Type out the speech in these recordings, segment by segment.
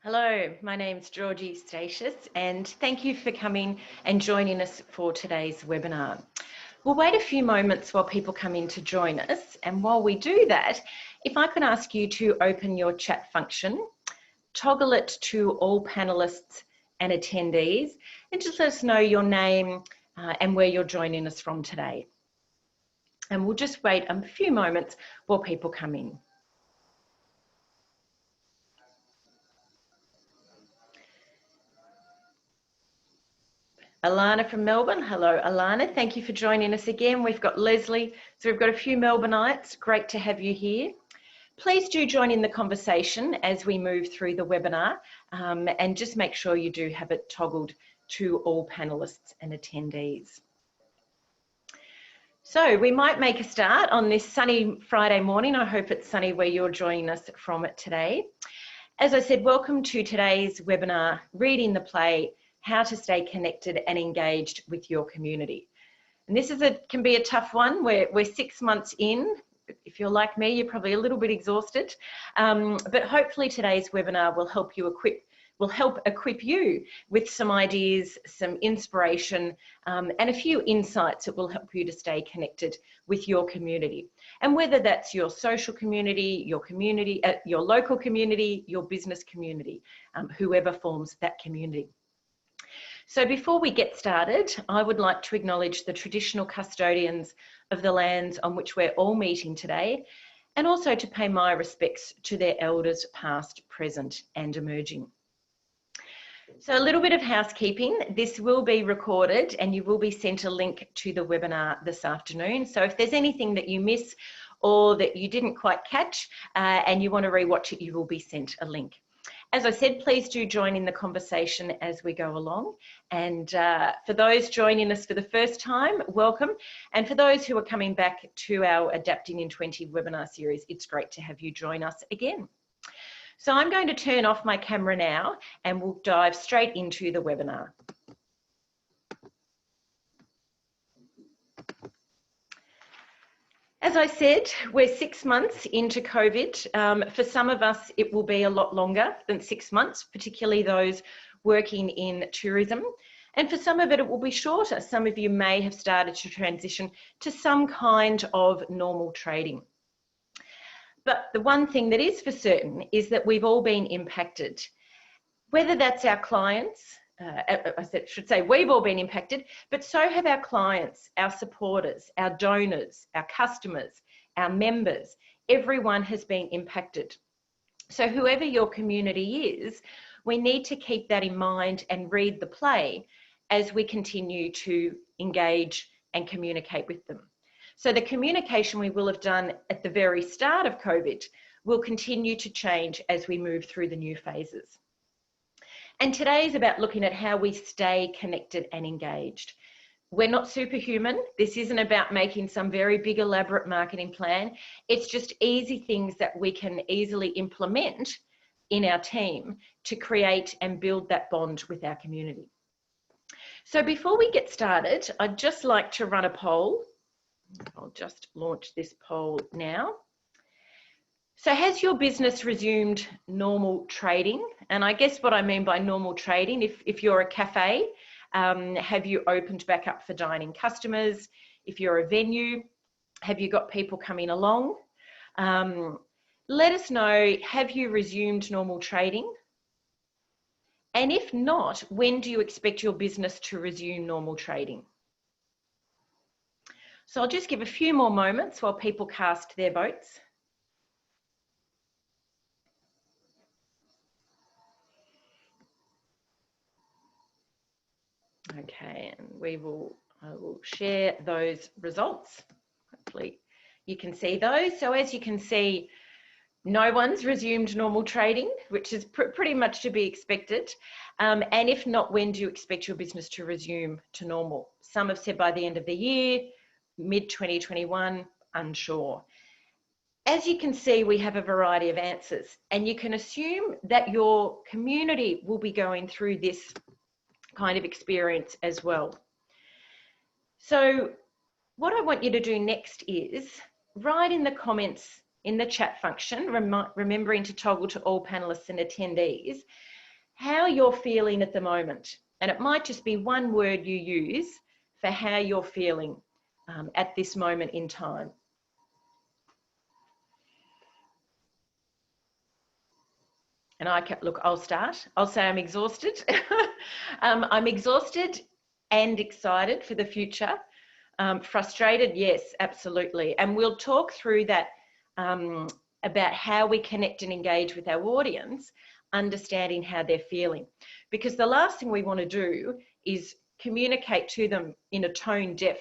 Hello, my name's Georgie Statius and thank you for coming and joining us for today's webinar. We'll wait a few moments while people come in to join us, and while we do that, if I could ask you to open your chat function, toggle it to all panelists and attendees, and just let us know your name and where you're joining us from today. And we'll just wait a few moments while people come in. Alana from Melbourne. Hello, Alana. Thank you for joining us again. We've got Leslie. So we've got a few Melbourneites. Great to have you here. Please do join in the conversation as we move through the webinar, and just make sure you do have it toggled to all panelists and attendees. So we might make a start on this sunny Friday morning. I hope it's sunny where you're joining us from today. As I said, welcome to today's webinar, Reading the Play, How to Stay Connected and Engaged with Your Community. And this can be a tough one. We're 6 months in. If you're like me, you're probably a little bit exhausted, but hopefully today's webinar will help equip you with some ideas, some inspiration, and a few insights that will help you to stay connected with your community. And whether that's your social community, your local community, your business community, whoever forms that community. So before we get started, I would like to acknowledge the traditional custodians of the lands on which we're all meeting today, and also to pay my respects to their elders past, present and emerging. So a little bit of housekeeping. This will be recorded and you will be sent a link to the webinar this afternoon. So if there's anything that you miss or that you didn't quite catch and you want to rewatch it, you will be sent a link. As I said, please do join in the conversation as we go along. And for those joining us for the first time, welcome. And for those who are coming back to our Adapting in 20 webinar series, it's great to have you join us again. So I'm going to turn off my camera now and we'll dive straight into the webinar. As I said, we're 6 months into COVID. For some of us, it will be a lot longer than 6 months, particularly those working in tourism. And for some of it, it will be shorter. Some of you may have started to transition to some kind of normal trading. But the one thing that is for certain is that we've all been impacted, whether that's our clients, I should say we've all been impacted, but so have our clients, our supporters, our donors, our customers, our members. Everyone has been impacted. So whoever your community is, we need to keep that in mind and read the play as we continue to engage and communicate with them. So the communication we will have done at the very start of COVID will continue to change as we move through the new phases. And today is about looking at how we stay connected and engaged. We're not superhuman. This isn't about making some very big elaborate marketing plan. It's just easy things that we can easily implement in our team to create and build that bond with our community. So before we get started, I'd just like to run a poll. I'll just launch this poll now. So has your business resumed normal trading? And I guess what I mean by normal trading, if you're a cafe, have you opened back up for dining customers? If you're a venue, have you got people coming along? Let us know, have you resumed normal trading? And if not, when do you expect your business to resume normal trading? So I'll just give a few more moments while people cast their votes. Okay, and I will share those results. Hopefully you can see those. So as you can see, no one's resumed normal trading, which is pretty much to be expected. And if not, when do you expect your business to resume to normal? Some have said by the end of the year, mid-2021, unsure. As you can see, we have a variety of answers, and you can assume that your community will be going through this kind of experience as well. So what I want you to do next is write in the comments in the chat function, remembering to toggle to all panelists and attendees, how you're feeling at the moment. And it might just be one word you use for how you're feeling at this moment in time. And look, I'll start. I'll say I'm exhausted. I'm exhausted and excited for the future. Frustrated, yes, absolutely. And we'll talk through that about how we connect and engage with our audience, understanding how they're feeling. Because the last thing we want to do is communicate to them in a tone-deaf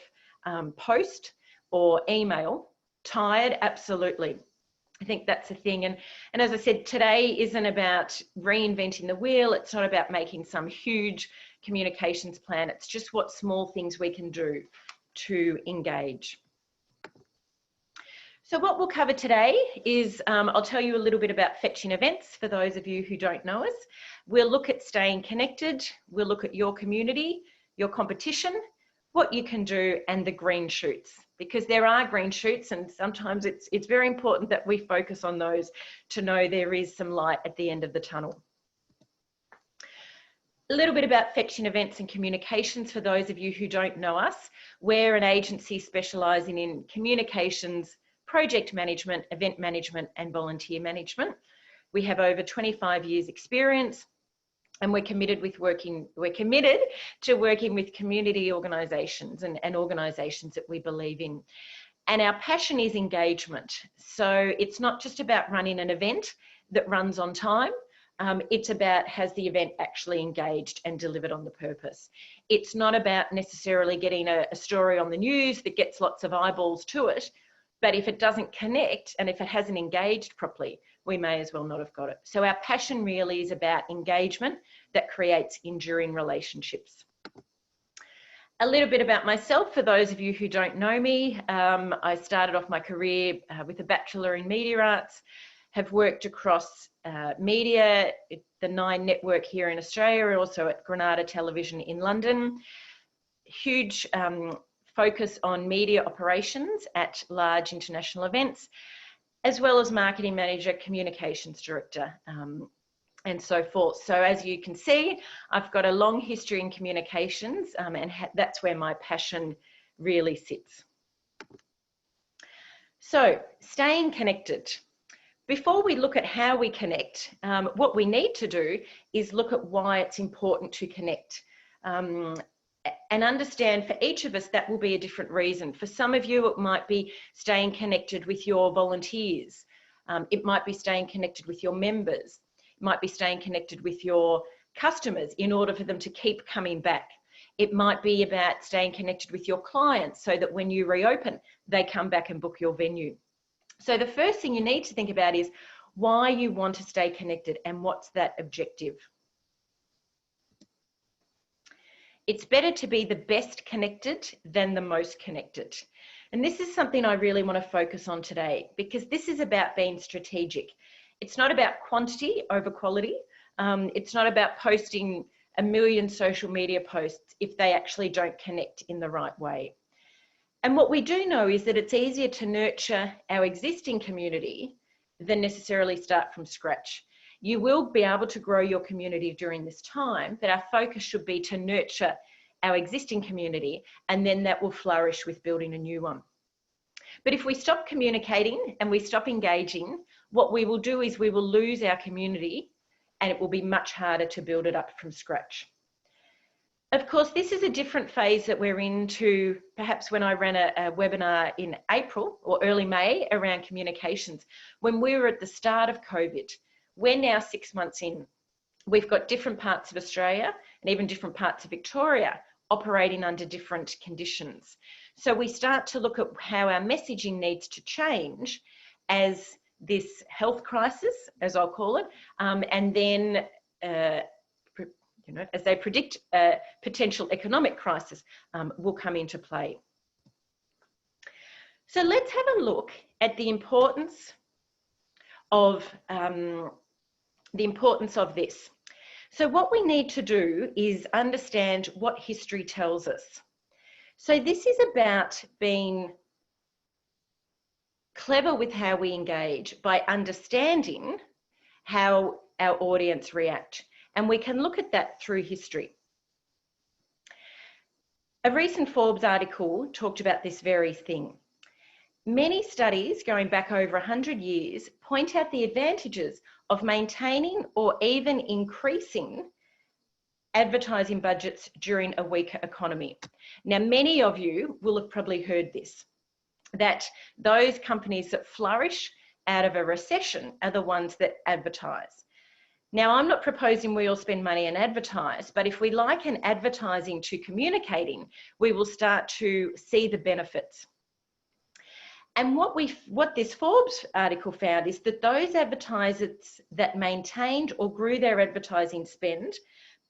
post or email. Tired, absolutely. I think that's the thing. And as I said, today isn't about reinventing the wheel. It's not about making some huge communications plan. It's just what small things we can do to engage. So what we'll cover today is, I'll tell you a little bit about fetching events for those of you who don't know us. We'll look at staying connected. We'll look at your community, your competition, what you can do, and the green shoots, because there are green shoots, and sometimes it's very important that we focus on those to know there is some light at the end of the tunnel. A little bit about fetching events and communications for those of you who don't know us. We're an agency specialising in communications, project management, event management, and volunteer management. We have over 25 years experience, and we're committed to working with community organisations and organisations that we believe in. And our passion is engagement. So it's not just about running an event that runs on time. It's about, has the event actually engaged and delivered on the purpose? It's not about necessarily getting a story on the news that gets lots of eyeballs to it, but if it doesn't connect and if it hasn't engaged properly, we may as well not have got it. So our passion really is about engagement that creates enduring relationships. A little bit about myself for those of you who don't know me. I started off my career with a Bachelor in Media Arts, have worked across media, the Nine network here in Australia, and also at Granada Television in London. Huge focus on media operations at large international events, as well as marketing manager, communications director, and so forth. So as you can see, I've got a long history in communications, and that's where my passion really sits. So staying connected. Before we look at how we connect, what we need to do is look at why it's important to connect. And understand for each of us that will be a different reason. For some of you, it might be staying connected with your volunteers. It might be staying connected with your members. It might be staying connected with your customers in order for them to keep coming back. It might be about staying connected with your clients so that when you reopen, they come back and book your venue. So the first thing you need to think about is why you want to stay connected and what's that objective. It's better to be the best connected than the most connected. And this is something I really want to focus on today, because this is about being strategic. It's not about quantity over quality. It's not about posting 1 million social media posts if they actually don't connect in the right way. And what we do know is that it's easier to nurture our existing community than necessarily start from scratch. You will be able to grow your community during this time, but our focus should be to nurture our existing community, and then that will flourish with building a new one. But if we stop communicating and we stop engaging, what we will do is we will lose our community, and it will be much harder to build it up from scratch. Of course, this is a different phase that we're into perhaps when I ran a webinar in April or early May around communications, when we were at the start of COVID. We're now 6 months in. We've got different parts of Australia and even different parts of Victoria operating under different conditions. So we start to look at how our messaging needs to change as this health crisis, as I'll call it, and then as they predict a potential economic crisis will come into play. So let's have a look at the importance of this. So what we need to do is understand what history tells us. So this is about being clever with how we engage by understanding how our audience react. And we can look at that through history. A recent Forbes article talked about this very thing. Many studies going back over 100 years point out the advantages of maintaining or even increasing advertising budgets during a weaker economy. Now, many of you will have probably heard this, that those companies that flourish out of a recession are the ones that advertise. Now, I'm not proposing we all spend money and advertise, but if we liken advertising to communicating, we will start to see the benefits. And what this Forbes article found is that those advertisers that maintained or grew their advertising spend,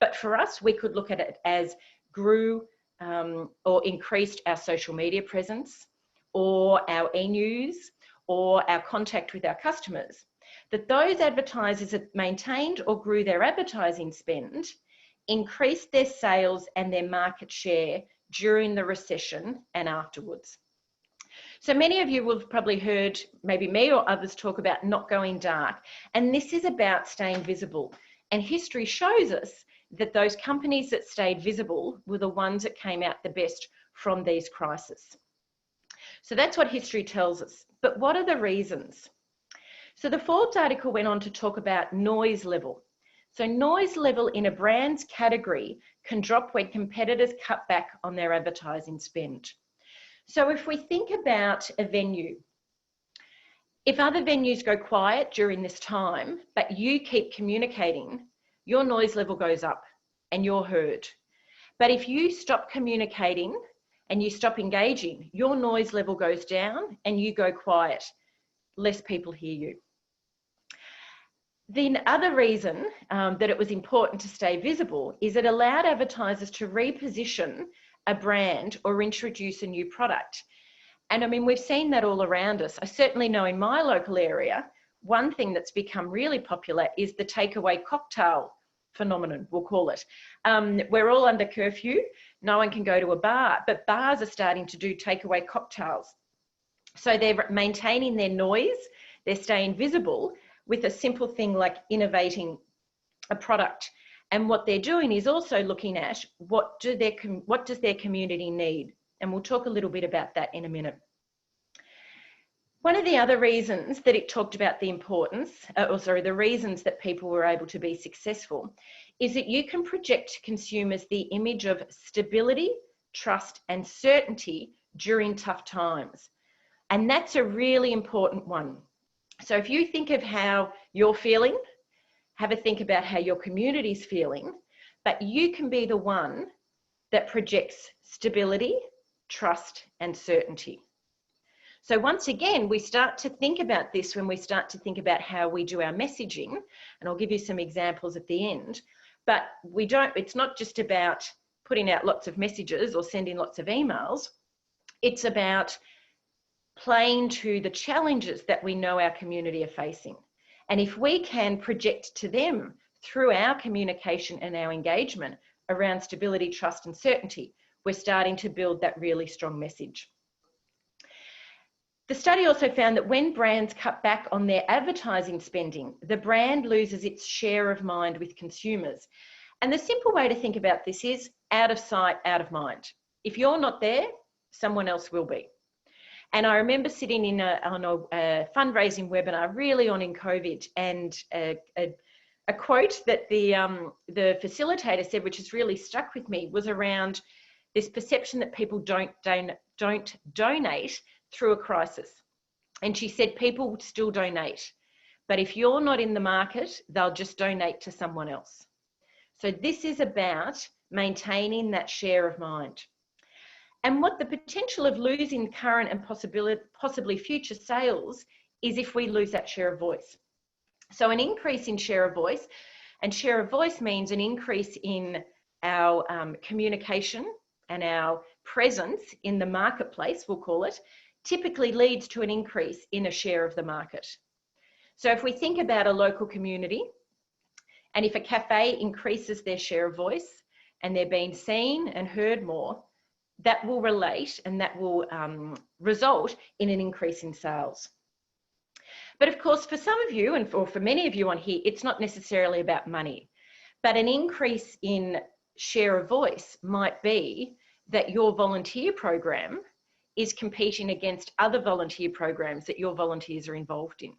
but for us, we could look at it as grew or increased our social media presence, or our e-news, or our contact with our customers, that those advertisers that maintained or grew their advertising spend increased their sales and their market share during the recession and afterwards. So many of you will have probably heard maybe me or others talk about not going dark, and this is about staying visible. And history shows us that those companies that stayed visible were the ones that came out the best from these crises. So that's what history tells us. But what are the reasons? So the Forbes article went on to talk about noise level. So noise level in a brand's category can drop when competitors cut back on their advertising spend. So if we think about a venue, if other venues go quiet during this time, but you keep communicating, your noise level goes up and you're heard. But if you stop communicating and you stop engaging, your noise level goes down and you go quiet. Less people hear you. The other reason that it was important to stay visible is it allowed advertisers to reposition a brand or introduce a new product. And I mean, we've seen that all around us. I certainly know in my local area, one thing that's become really popular is the takeaway cocktail phenomenon, we'll call it. We're all under curfew, no one can go to a bar, but bars are starting to do takeaway cocktails. So they're maintaining their noise, they're staying visible with a simple thing like innovating a product. And what they're doing is also looking at what does their community need? And we'll talk a little bit about that in a minute. One of the other reasons that it talked about the importance, the reasons that people were able to be successful, is that you can project to consumers the image of stability, trust, and certainty during tough times. And that's a really important one. So if you think of how you're feeling, have a think about how your community's feeling, but you can be the one that projects stability, trust, and certainty. So once again, we start to think about this when we start to think about how we do our messaging, and I'll give you some examples at the end, but it's not just about putting out lots of messages or sending lots of emails. It's about playing to the challenges that we know our community are facing. And if we can project to them through our communication and our engagement around stability, trust, and certainty, we're starting to build that really strong message. The study also found that when brands cut back on their advertising spending, the brand loses its share of mind with consumers. And the simple way to think about this is out of sight, out of mind. If you're not there, someone else will be. And I remember sitting on a fundraising webinar really on in COVID, and a quote that the facilitator said, which has really stuck with me, was around this perception that people don't donate through a crisis. And she said, people still donate, but if you're not in the market, they'll just donate to someone else. So this is about maintaining that share of mind. And what the potential of losing current and possibly future sales is if we lose that share of voice. So an increase in share of voice, and share of voice means an increase in our communication and our presence in the marketplace, we'll call it, typically leads to an increase in a share of the market. So if we think about a local community, and if a cafe increases their share of voice and they're being seen and heard more, that will relate and that will result in an increase in sales. But of course, for some of you, and for many of you on here, it's not necessarily about money. But an increase in share of voice might be that your volunteer program is competing against other volunteer programs that your volunteers are involved in.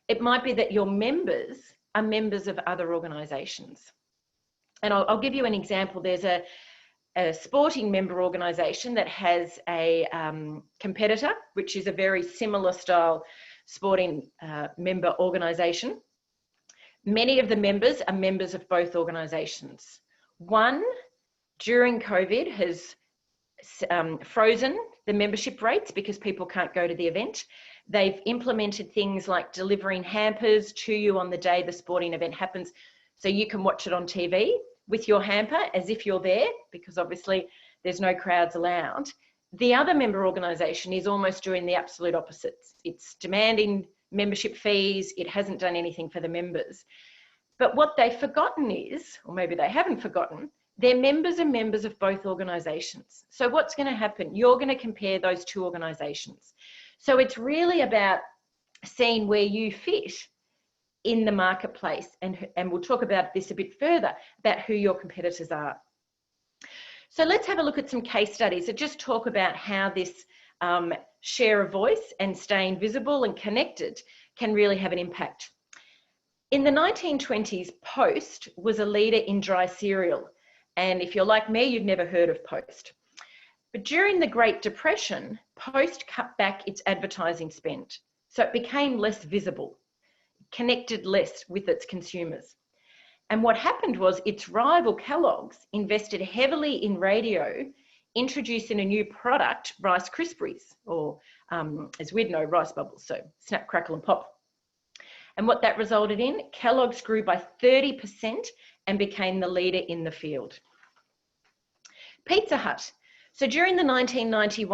It might be that your members are members of other organisations. And I'll give you an example. There's a sporting member organisation that has a competitor, which is a very similar style sporting member organisation. Many of the members are members of both organisations. One, during COVID, has frozen the membership rates because people can't go to the event. They've implemented things like delivering hampers to you on the day the sporting event happens, so you can watch it on TV with your hamper as if you're there, because obviously there's no crowds allowed. The other member organisation is almost doing the absolute opposite. It's demanding membership fees. It hasn't done anything for the members. But what they've forgotten is, or maybe they haven't forgotten, their members are members of both organisations. So what's going to happen? You're going to compare those two organisations. So it's really about seeing where you fit in the marketplace, and we'll talk about this a bit further, about who your competitors are. So let's have a look at some case studies that just talk about how this share of voice and staying visible and connected can really have an impact. In the 1920s, Post was a leader in dry cereal. And if you're like me, you've never heard of Post. But during the Great Depression, Post cut back its advertising spend. So it became less visible, connected less with its consumers. And what happened was its rival Kellogg's invested heavily in radio, introducing a new product, Rice Krispies, or as we'd know, Rice Bubbles, so snap, crackle and pop. And what that resulted in, Kellogg's grew by 30% and became the leader in the field. Pizza Hut. So during the 1990 to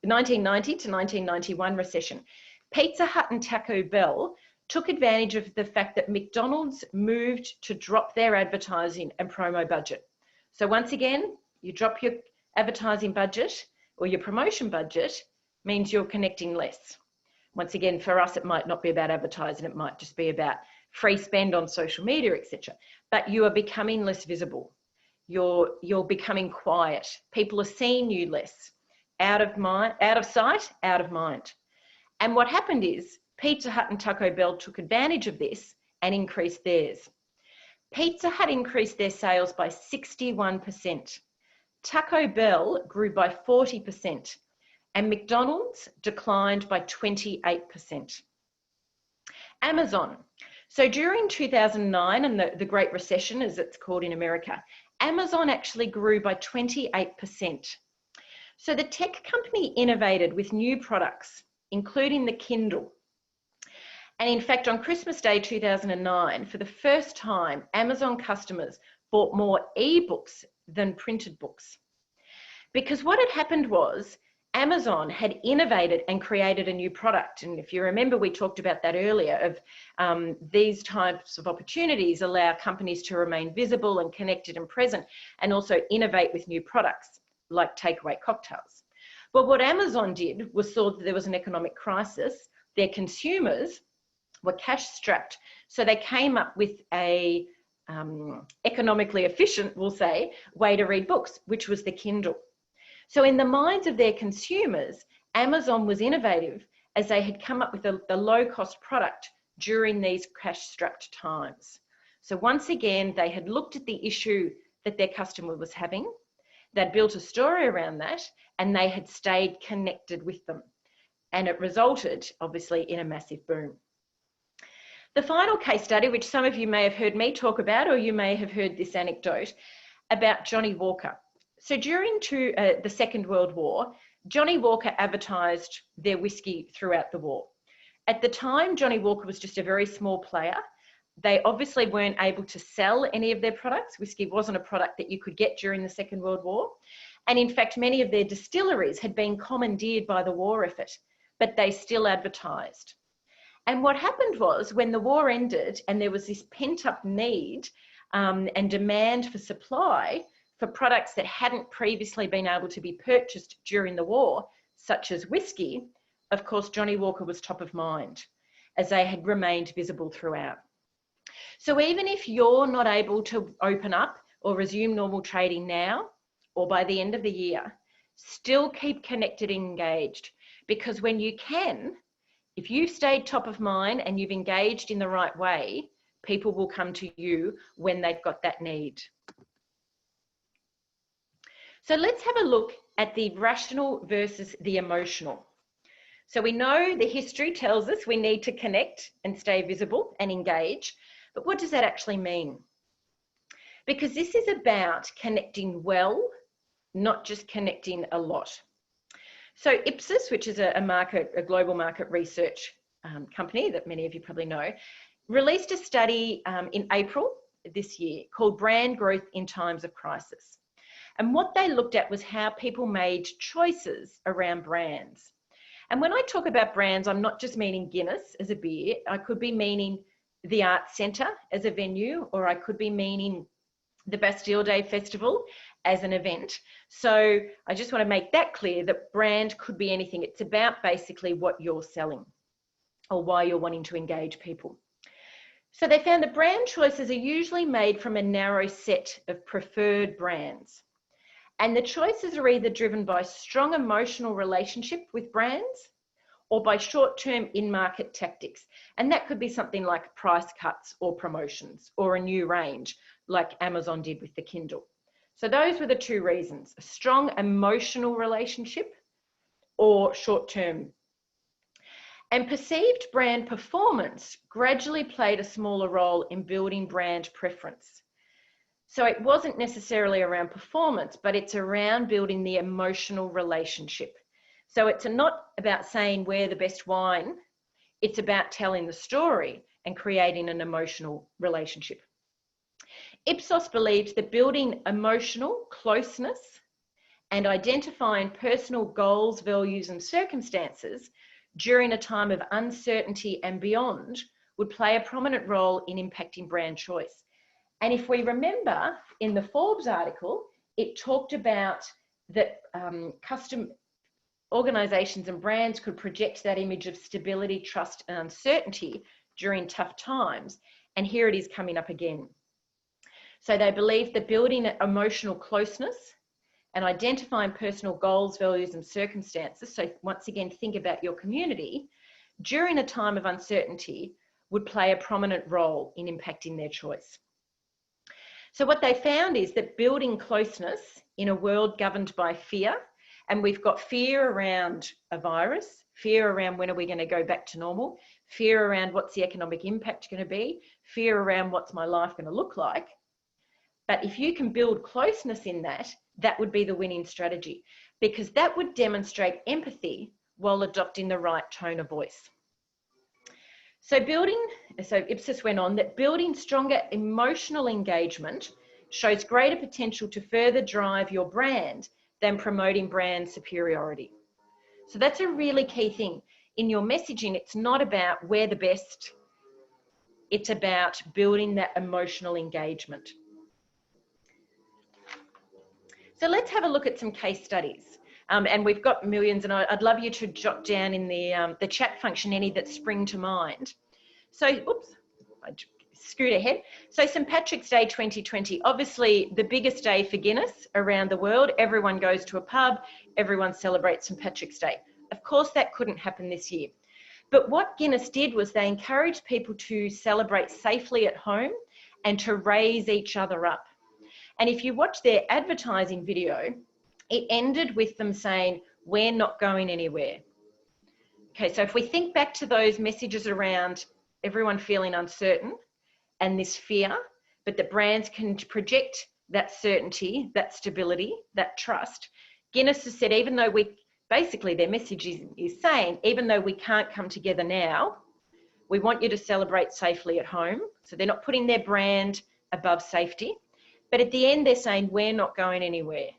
1991 recession, Pizza Hut and Taco Bell took advantage of the fact that McDonald's moved to drop their advertising and promo budget. So once again, you drop your advertising budget or your promotion budget, means you're connecting less. Once again, for us, it might not be about advertising, it might just be about free spend on social media, etc. But you are becoming less visible. You're becoming quiet. People are seeing you less. Out of sight, out of mind. And what happened is Pizza Hut and Taco Bell took advantage of this and increased theirs. Pizza Hut increased their sales by 61%. Taco Bell grew by 40%. And McDonald's declined by 28%. Amazon. So during 2009 and the Great Recession, as it's called in America, Amazon actually grew by 28%. So the tech company innovated with new products, including the Kindle. And in fact, on Christmas Day 2009, for the first time, Amazon customers bought more ebooks than printed books. Because what had happened was Amazon had innovated and created a new product. And if you remember, we talked about that earlier, of these types of opportunities allow companies to remain visible and connected and present, and also innovate with new products like takeaway cocktails. But what Amazon did was saw that there was an economic crisis. Their consumers were cash strapped. So they came up with a economically efficient, we'll say, way to read books, which was the Kindle. So in the minds of their consumers, Amazon was innovative as they had come up with the low-cost product during these cash-strapped times. So once again, they had looked at the issue that their customer was having, they'd built a story around that, and they had stayed connected with them. And it resulted, obviously, in a massive boom. The final case study, which some of you may have heard me talk about, or you may have heard this anecdote about Johnnie Walker. So during the Second World War, Johnnie Walker advertised their whiskey throughout the war. At the time, Johnnie Walker was just a very small player. They obviously weren't able to sell any of their products. Whiskey wasn't a product that you could get during the Second World War. And in fact, many of their distilleries had been commandeered by the war effort, but they still advertised. And what happened was, when the war ended and there was this pent-up need and demand for supply, for products that hadn't previously been able to be purchased during the war, such as whiskey, of course, Johnnie Walker was top of mind, as they had remained visible throughout. So even if you're not able to open up or resume normal trading now or by the end of the year, still keep connected and engaged, because when you can, if you've stayed top of mind and you've engaged in the right way, people will come to you when they've got that need. So let's have a look at the rational versus the emotional. So we know the history tells us we need to connect and stay visible and engage, but what does that actually mean? Because this is about connecting well, not just connecting a lot. So Ipsos, which is a global market research company that many of you probably know, released a study in April this year called Brand Growth in Times of Crisis. And what they looked at was how people made choices around brands. And when I talk about brands, I'm not just meaning Guinness as a beer. I could be meaning the Arts Centre as a venue, or I could be meaning the Bastille Day Festival as an event. So I just want to make that clear that brand could be anything. It's about basically what you're selling or why you're wanting to engage people. So they found that brand choices are usually made from a narrow set of preferred brands. And the choices are either driven by strong emotional relationship with brands or by short-term in-market tactics. And that could be something like price cuts or promotions or a new range like Amazon did with the Kindle. So those were the two reasons: a strong emotional relationship or short-term. And perceived brand performance gradually played a smaller role in building brand preference. So it wasn't necessarily around performance, but it's around building the emotional relationship. So it's not about saying we're the best wine, it's about telling the story and creating an emotional relationship. Ipsos believes that building emotional closeness and identifying personal goals, values, and circumstances during a time of uncertainty and beyond would play a prominent role in impacting brand choice. And if we remember in the Forbes article, it talked about that custom organizations and brands could project that image of stability, trust, and uncertainty during tough times. And here it is coming up again. So they believe that building emotional closeness and identifying personal goals, values, and circumstances, so once again, think about your community, during a time of uncertainty would play a prominent role in impacting their choice. So what they found is that building closeness in a world governed by fear, and we've got fear around a virus, fear around when are we going to go back to normal, fear around what's the economic impact going to be, fear around what's my life going to look like. But if you can build closeness in that, that would be the winning strategy, because that would demonstrate empathy while adopting the right tone of voice. So Ipsos went on that building stronger emotional engagement shows greater potential to further drive your brand than promoting brand superiority. So that's a really key thing. In your messaging, it's not about we're the best. It's about building that emotional engagement. So let's have a look at some case studies. And we've got millions, and I'd love you to jot down in the chat function any that spring to mind. So, oops, I screwed ahead. So St. Patrick's Day 2020, obviously the biggest day for Guinness around the world. Everyone goes to a pub, everyone celebrates St. Patrick's Day. Of course, that couldn't happen this year. But what Guinness did was they encouraged people to celebrate safely at home and to raise each other up. And if you watch their advertising video, it ended with them saying, we're not going anywhere. Okay, so if we think back to those messages around everyone feeling uncertain and this fear, but the brands can project that certainty, that stability, that trust. Guinness has said, even though basically their message is saying, even though we can't come together now, we want you to celebrate safely at home. So they're not putting their brand above safety. But at the end, they're saying, we're not going anywhere.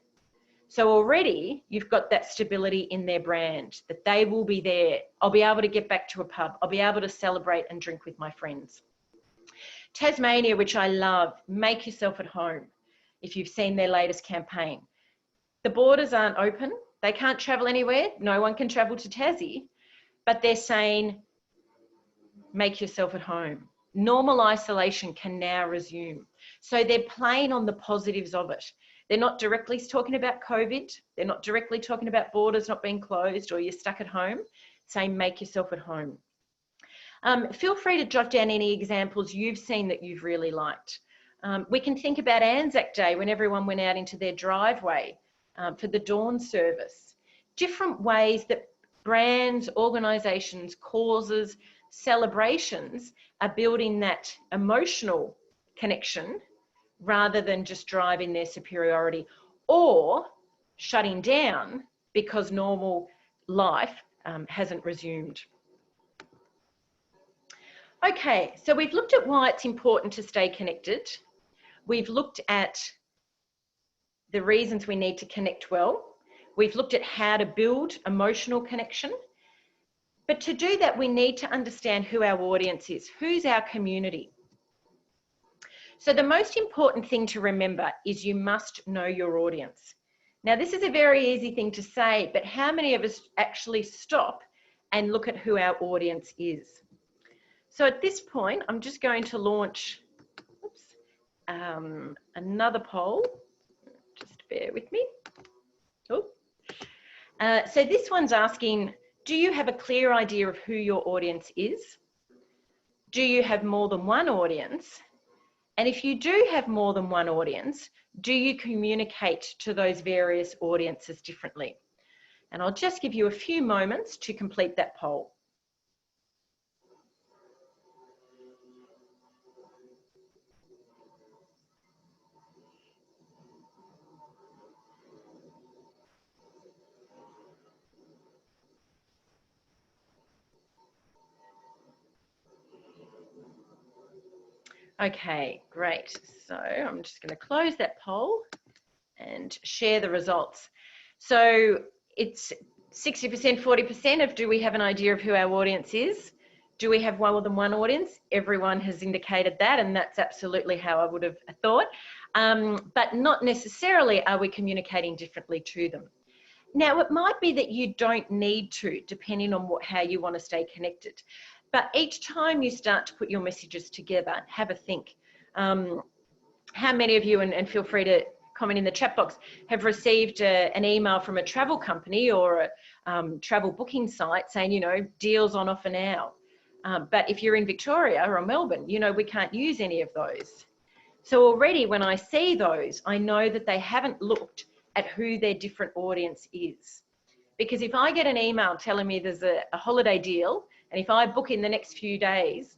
So already you've got that stability in their brand, that they will be there. I'll be able to get back to a pub. I'll be able to celebrate and drink with my friends. Tasmania, which I love, make yourself at home. If you've seen their latest campaign, the borders aren't open. They can't travel anywhere. No one can travel to Tassie, but they're saying, make yourself at home. normal isolation can now resume. So they're playing on the positives of it. They're not directly talking about COVID. They're not directly talking about borders not being closed or you're stuck at home. Saying make yourself at home. Feel free to jot down any examples you've seen that you've really liked. We can think about Anzac Day when everyone went out into their driveway for the dawn service. Different ways that brands, organisations, causes, celebrations are building that emotional connection rather than just driving their superiority or shutting down because normal life hasn't resumed. Okay, so we've looked at why it's important to stay connected. We've looked at the reasons we need to connect well. We've looked at how to build emotional connection. But to do that, we need to understand who our audience is. Who's our community? So the most important thing to remember is you must know your audience. Now, this is a very easy thing to say, but how many of us actually stop and look at who our audience is? So at this point, I'm just going to launch another poll. Just bear with me. So this one's asking, do you have a clear idea of who your audience is? Do you have more than one audience? And if you do have more than one audience, do you communicate to those various audiences differently? And I'll just give you a few moments to complete that poll. Okay, great. So I'm just going to close that poll and share the results. So it's 60%, 40% of do we have an idea of who our audience is? Do we have more than one audience? Everyone has indicated that, and that's absolutely how I would have thought. But not necessarily are we communicating differently to them. Now, it might be that you don't need to, depending on how you want to stay connected. But each time you start to put your messages together, have a think. How many of you, and feel free to comment in the chat box, have received an email from a travel company or a travel booking site saying, you know, deals on offer now. But if you're in Victoria or Melbourne, you know, we can't use any of those. So already when I see those, I know that they haven't looked at who their different audience is. Because if I get an email telling me there's a holiday deal, and if I book in the next few days,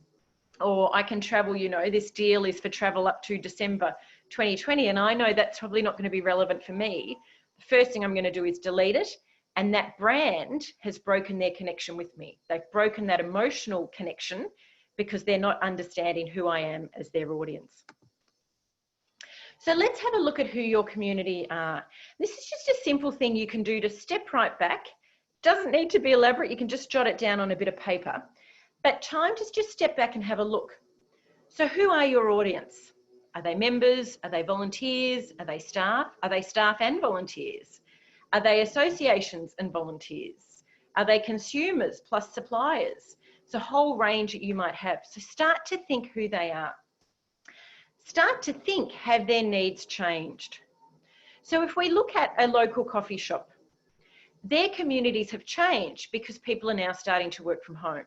or I can travel, you know, this deal is for travel up to December 2020, and I know that's probably not going to be relevant for me, the first thing I'm going to do is delete it. And that brand has broken their connection with me. They've broken that emotional connection because they're not understanding who I am as their audience. So let's have a look at who your community are. This is just a simple thing you can do to step right back. Doesn't need to be elaborate. You can just jot it down on a bit of paper. But time to just step back and have a look. So who are your audience? Are they members? Are they volunteers? Are they staff? Are they staff and volunteers? Are they associations and volunteers? Are they consumers plus suppliers? It's a whole range that you might have. So start to think who they are. Start to think, have their needs changed? So if we look at a local coffee shop, their communities have changed because people are now starting to work from home.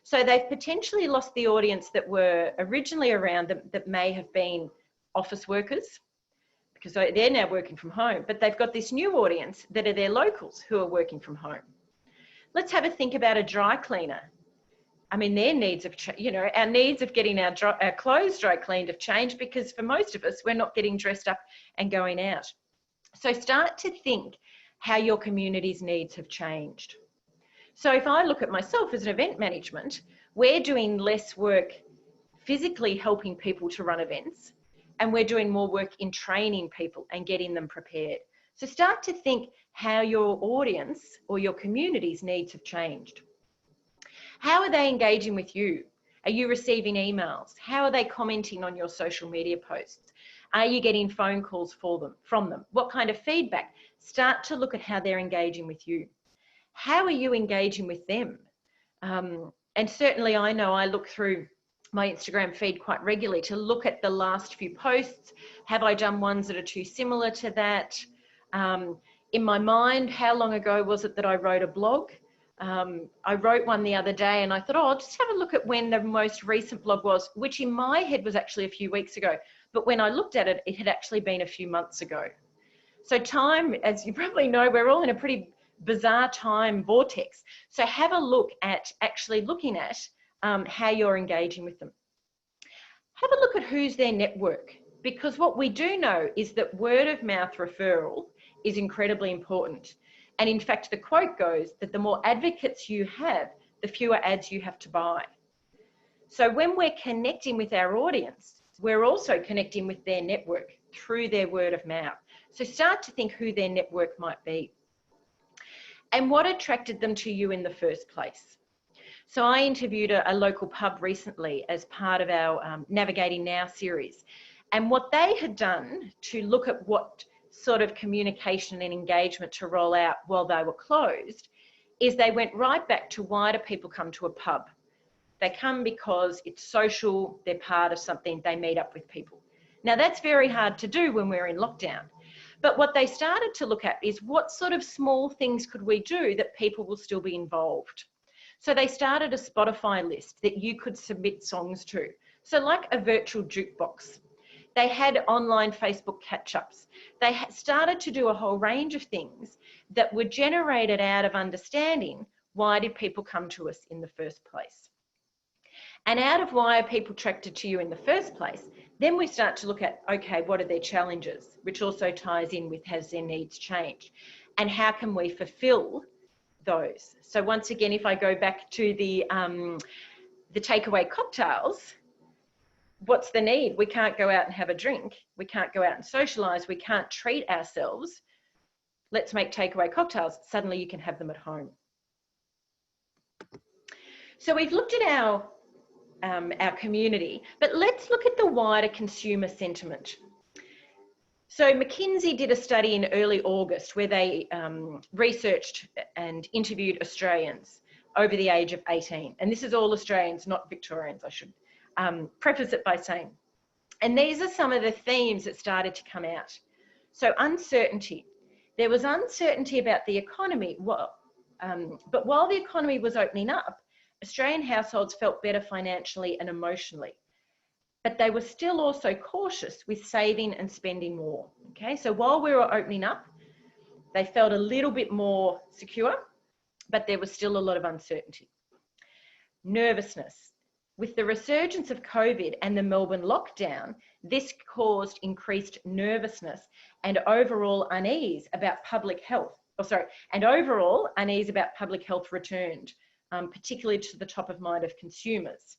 So they've potentially lost the audience that were originally around them that may have been office workers because they're now working from home, but they've got this new audience that are their locals who are working from home. Let's have a think about a dry cleaner. I mean, their needs have, you know, our needs of getting our clothes dry cleaned have changed because for most of us, we're not getting dressed up and going out. So start to think how your community's needs have changed. So if I look at myself as an event management, we're doing less work physically helping people to run events, and we're doing more work in training people and getting them prepared. So start to think how your audience or your community's needs have changed. How are they engaging with you? Are you receiving emails? How are they commenting on your social media posts? Are you getting phone calls from them? What kind of feedback? Start to look at how they're engaging with you. How are you engaging with them? And certainly I know I look through my Instagram feed quite regularly to look at the last few posts. Have I done ones that are too similar to that? In my mind, how long ago was it that I wrote a blog? I wrote one the other day and I thought, oh, I'll just have a look at when the most recent blog was, which in my head was actually a few weeks ago. But when I looked at it, it had actually been a few months ago. So time, as you probably know, we're all in a pretty bizarre time vortex. So have a look at actually looking at how you're engaging with them. Have a look at who's their network, because what we do know is that word of mouth referral is incredibly important. And in fact, the quote goes that the more advocates you have, the fewer ads you have to buy. So when we're connecting with our audience, we're also connecting with their network through their word of mouth. So start to think who their network might be and what attracted them to you in the first place. So I interviewed a local pub recently as part of our Navigating Now series. And what they had done to look at what sort of communication and engagement to roll out while they were closed is they went right back to, why do people come to a pub? They come because it's social, they're part of something, they meet up with people. Now that's very hard to do when we're in lockdown. But what they started to look at is what sort of small things could we do that people will still be involved. So they started a Spotify list that you could submit songs to. So like a virtual jukebox. They had online Facebook catch-ups. They started to do a whole range of things that were generated out of understanding, why did people come to us in the first place? And out of why are people attracted to you in the first place, then we start to look at, okay, what are their challenges? Which also ties in with, has their needs changed? And how can we fulfill those? So once again, if I go back to the takeaway cocktails, what's the need? We can't go out and have a drink. We can't go out and socialize. We can't treat ourselves. Let's make takeaway cocktails. Suddenly you can have them at home. So we've looked at our community, but let's look at the wider consumer sentiment. So McKinsey did a study in early August where they researched and interviewed Australians over the age of 18. And this is all Australians, not Victorians, I should preface it by saying. And these are some of the themes that started to come out. So uncertainty. There was uncertainty about the economy, but while the economy was opening up, Australian households felt better financially and emotionally, but they were still also cautious with saving and spending more. Okay, so while we were opening up, they felt a little bit more secure, but there was still a lot of uncertainty. Nervousness. With the resurgence of COVID and the Melbourne lockdown, this caused increased nervousness and overall unease about public health. Overall unease about public health returned, particularly to the top of mind of consumers.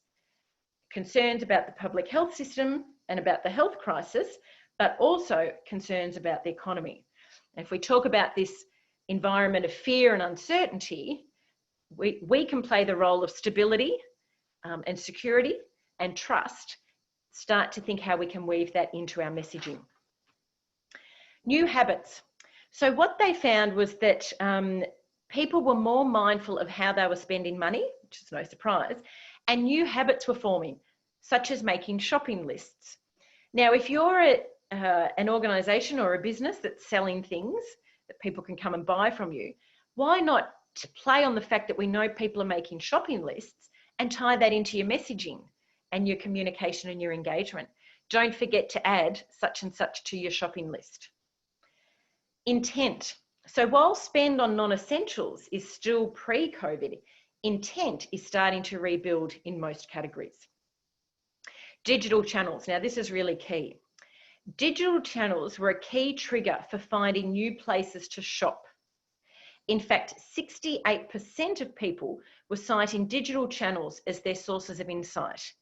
Concerns about the public health system and about the health crisis, but also concerns about the economy. And if we talk about this environment of fear and uncertainty, we can play the role of stability and security and trust, start to think how we can weave that into our messaging. New habits. So what they found was that people were more mindful of how they were spending money, which is no surprise, and new habits were forming, such as making shopping lists. Now, if you're an organisation or a business that's selling things that people can come and buy from you, why not to play on the fact that we know people are making shopping lists and tie that into your messaging and your communication and your engagement? Don't forget to add such and such to your shopping list. Intent. So while spend on non-essentials is still pre-COVID, intent is starting to rebuild in most categories. Digital channels. Now this is really key. Digital channels were a key trigger for finding new places to shop. In fact, 68% of people were citing digital channels as their sources of insight.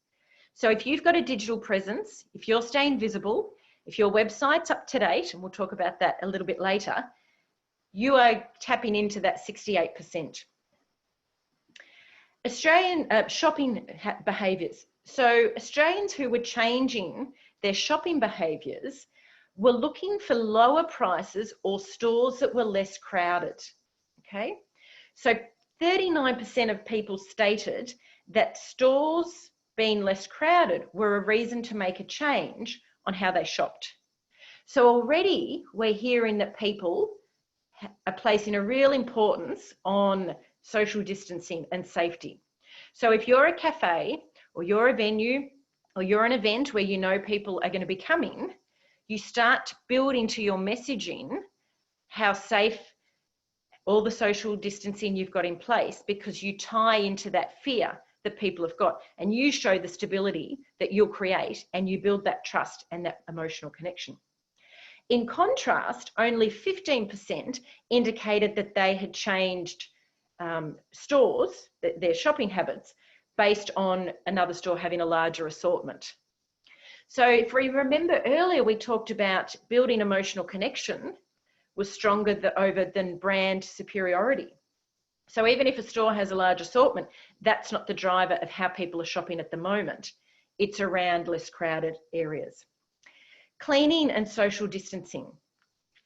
So if you've got a digital presence, if you're staying visible, if your website's up to date, and we'll talk about that a little bit later, you are tapping into that 68%. Australian shopping behaviours. So Australians who were changing their shopping behaviours were looking for lower prices or stores that were less crowded. Okay, so 39% of people stated that stores being less crowded were a reason to make a change on how they shopped. So already we're hearing that people are placing a real importance on social distancing and safety. So if you're a cafe or you're a venue or you're an event where you know people are going to be coming, you start to build into your messaging how safe all the social distancing you've got in place, because you tie into that fear that people have got, and you show the stability that you'll create, and you build that trust and that emotional connection. In contrast, only 15% indicated that they had changed stores, their shopping habits, based on another store having a larger assortment. So if we remember earlier, we talked about building emotional connection was stronger than brand superiority. So even if a store has a large assortment, that's not the driver of how people are shopping at the moment. It's around less crowded areas. Cleaning and social distancing,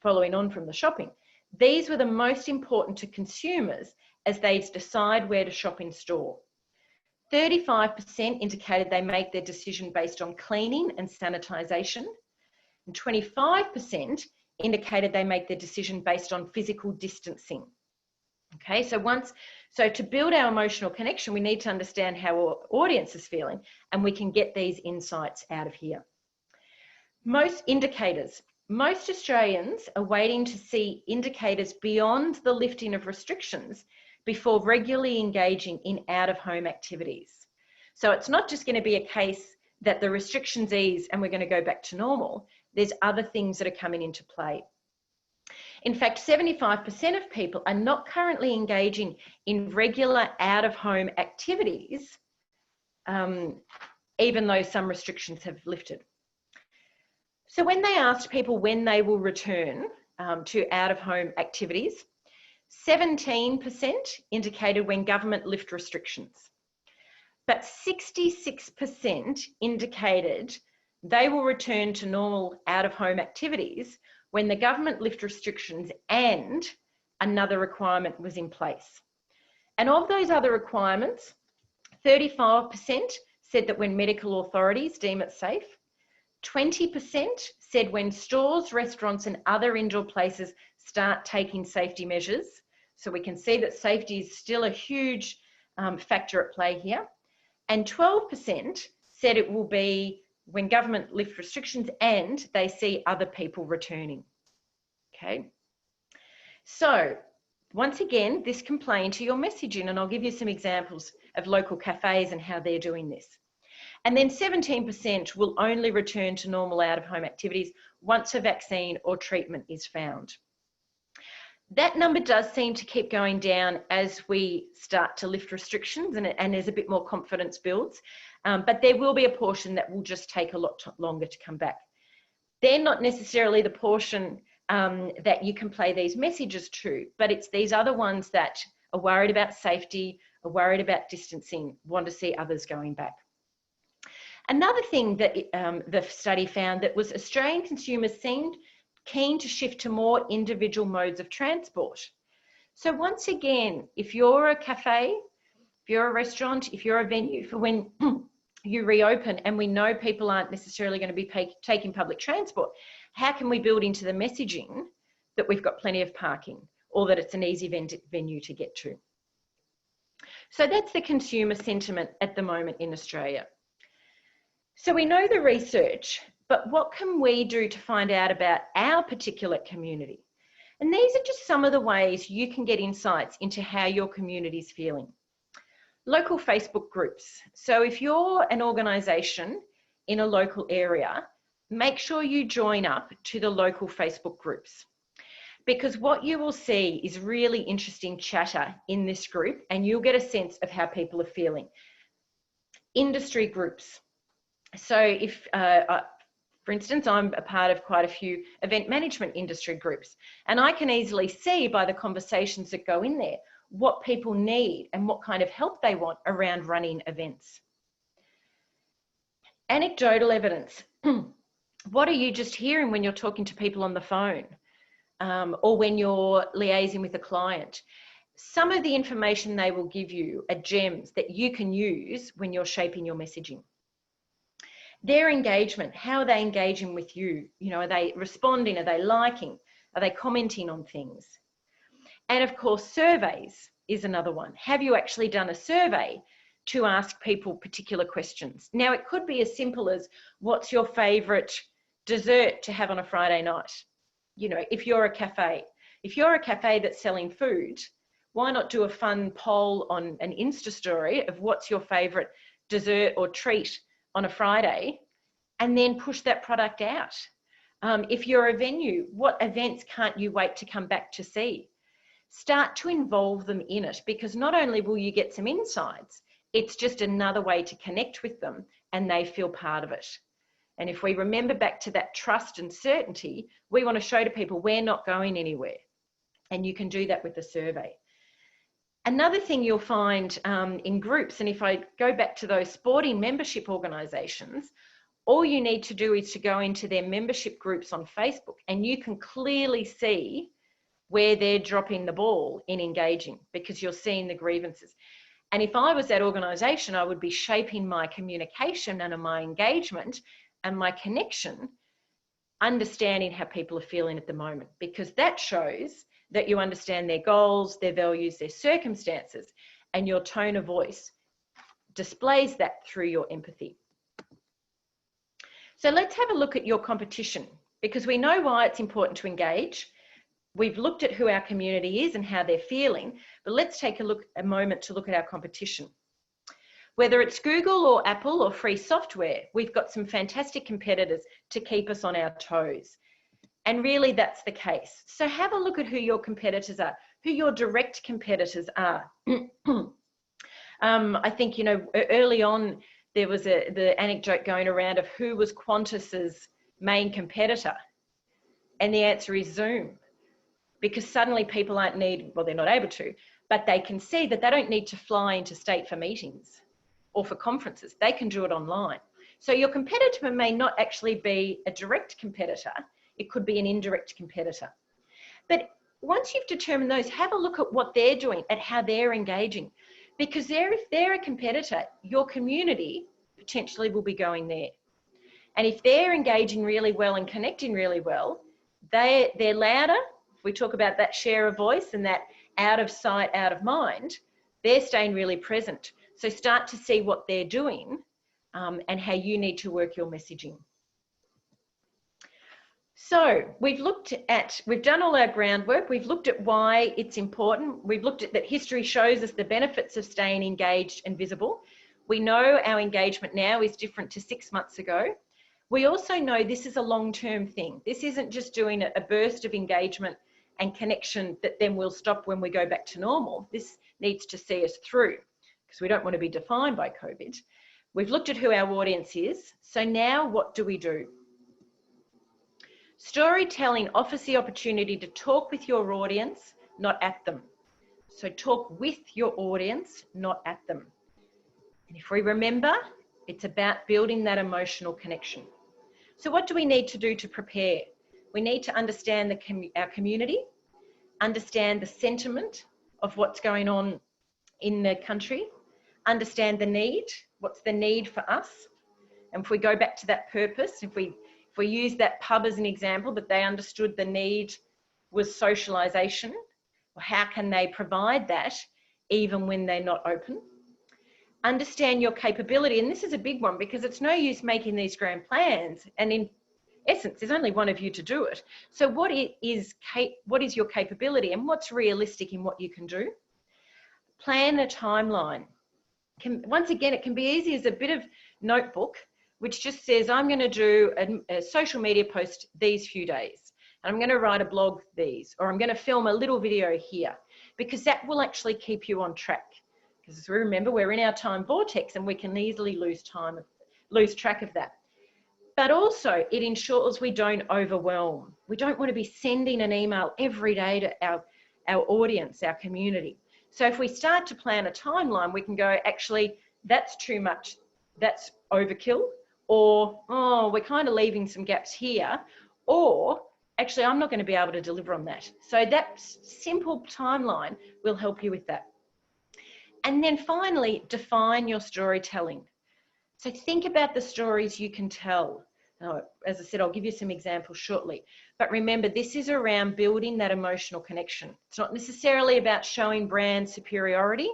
following on from the shopping, these were the most important to consumers as they decide where to shop in store. 35% indicated they make their decision based on cleaning and sanitisation, and 25% indicated they make their decision based on physical distancing. Okay, so to build our emotional connection, we need to understand how our audience is feeling, and we can get these insights out of here. Most Australians are waiting to see indicators beyond the lifting of restrictions before regularly engaging in out-of-home activities. So it's not just going to be a case that the restrictions ease and we're going to go back to normal. There's other things that are coming into play. In fact, 75% of people are not currently engaging in regular out-of-home activities, even though some restrictions have lifted. So when they asked people when they will return to out-of-home activities, 17% indicated when government lift restrictions, but 66% indicated they will return to normal out-of-home activities when the government lift restrictions and another requirement was in place. And of those other requirements, 35% said that when medical authorities deem it safe, 20% said when stores, restaurants and other indoor places start taking safety measures. So we can see that safety is still a huge factor at play here. And 12% said it will be when government lift restrictions and they see other people returning. Okay. So once again, this can play into your messaging, and I'll give you some examples of local cafes and how they're doing this. And then 17% will only return to normal out-of-home activities once a vaccine or treatment is found. That number does seem to keep going down as we start to lift restrictions and as a bit more confidence builds, but there will be a portion that will just take a lot longer to come back. They're not necessarily the portion that you can play these messages to, but it's these other ones that are worried about safety, are worried about distancing, want to see others going back. Another thing that the study found that was Australian consumers seemed keen to shift to more individual modes of transport. So once again, if you're a cafe, if you're a restaurant, if you're a venue, for when you reopen and we know people aren't necessarily going to be taking public transport, how can we build into the messaging that we've got plenty of parking or that it's an easy venue to get to? So that's the consumer sentiment at the moment in Australia. So we know the research, but what can we do to find out about our particular community? And these are just some of the ways you can get insights into how your community is feeling. Local Facebook groups. So if you're an organisation in a local area, make sure you join up to the local Facebook groups, because what you will see is really interesting chatter in this group and you'll get a sense of how people are feeling. Industry groups. So if, for instance, I'm a part of quite a few event management industry groups, and I can easily see by the conversations that go in there what people need and what kind of help they want around running events. Anecdotal evidence. What are you just hearing when you're talking to people on the phone or when you're liaising with a client? some of the information they will give you are gems that you can use when you're shaping your messaging. Their engagement, how are they engaging with you? You know, are they responding? Are they liking? Are they commenting on things? And of course, surveys is another one. Have you actually done a survey to ask people particular questions? Now, it could be as simple as, what's your favorite dessert to have on a Friday night? You know, if you're a cafe that's selling food, why not do a fun poll on an Insta story of what's your favorite dessert or treat on a Friday, and then push that product out? If you're a venue, what events can't you wait to come back to see? Start to involve them in it, because not only will you get some insights, it's just another way to connect with them and they feel part of it. And if we remember back to that trust and certainty, we want to show to people we're not going anywhere. And you can do that with the survey. Another thing you'll find in groups, and if I go back to those sporting membership organisations, all you need to do is to go into their membership groups on Facebook, and you can clearly see where they're dropping the ball in engaging, because you're seeing the grievances. And if I was that organisation, I would be shaping my communication and my engagement and my connection, understanding how people are feeling at the moment, because that shows that you understand their goals, their values, their circumstances, and your tone of voice displays that through your empathy. So let's have a look at your competition, because we know why it's important to engage. We've looked at who our community is and how they're feeling, but let's take a moment to look at our competition. Whether it's Google or Apple or free software, we've got some fantastic competitors to keep us on our toes. And really that's the case. So have a look at who your competitors are, who your direct competitors are. I think, you know, early on, there was the anecdote going around of who was Qantas's main competitor. And the answer is Zoom. Because suddenly people aren't well, they're not able to, but they can see that they don't need to fly into state for meetings or for conferences. They can do it online. So your competitor may not actually be a direct competitor. It could be an indirect competitor. But once you've determined those, have a look at what they're doing, at how they're engaging. Because if they're a competitor, your community potentially will be going there. And if they're engaging really well and connecting really well, they're louder. We talk about that share of voice and that out of sight, out of mind, they're staying really present. So start to see what they're doing and how you need to work your messaging. So we've done all our groundwork. We've looked at why it's important. We've looked at that history shows us the benefits of staying engaged and visible. We know our engagement now is different to 6 months ago. We also know this is a long-term thing. This isn't just doing a burst of engagement and connection that then will stop when we go back to normal. This needs to see us through, because we don't want to be defined by COVID. We've looked at who our audience is. So now what do we do? Storytelling offers the opportunity to talk with your audience, not at them. So talk with your audience, not at them. And if we remember, it's about building that emotional connection. So what do we need to do to prepare? We need to understand our community, understand the sentiment of what's going on in the country, understand the need, what's the need for us. And if we go back to that purpose, if we use that pub as an example, that they understood the need was socialisation, well, how can they provide that even when they're not open? Understand your capability, and this is a big one, because it's no use making these grand plans and in essence there's only one of you to do it. So what is your capability and what's realistic in what you can do? Plan a timeline. Once again, it can be easy as a bit of notebook which just says I'm going to do a social media post these few days, and I'm going to write a blog these, or I'm going to film a little video here, because that will actually keep you on track. Because as we remember, we're in our time vortex and we can easily lose track of that. But also it ensures we don't overwhelm. We don't want to be sending an email every day to our audience, our community. So if we start to plan a timeline, we can go, actually, that's too much, that's overkill, or, oh, we're kind of leaving some gaps here, or actually, I'm not going to be able to deliver on that. So that simple timeline will help you with that. And then finally, define your storytelling. So think about the stories you can tell. Now, as I said, I'll give you some examples shortly. But remember, this is around building that emotional connection. It's not necessarily about showing brand superiority.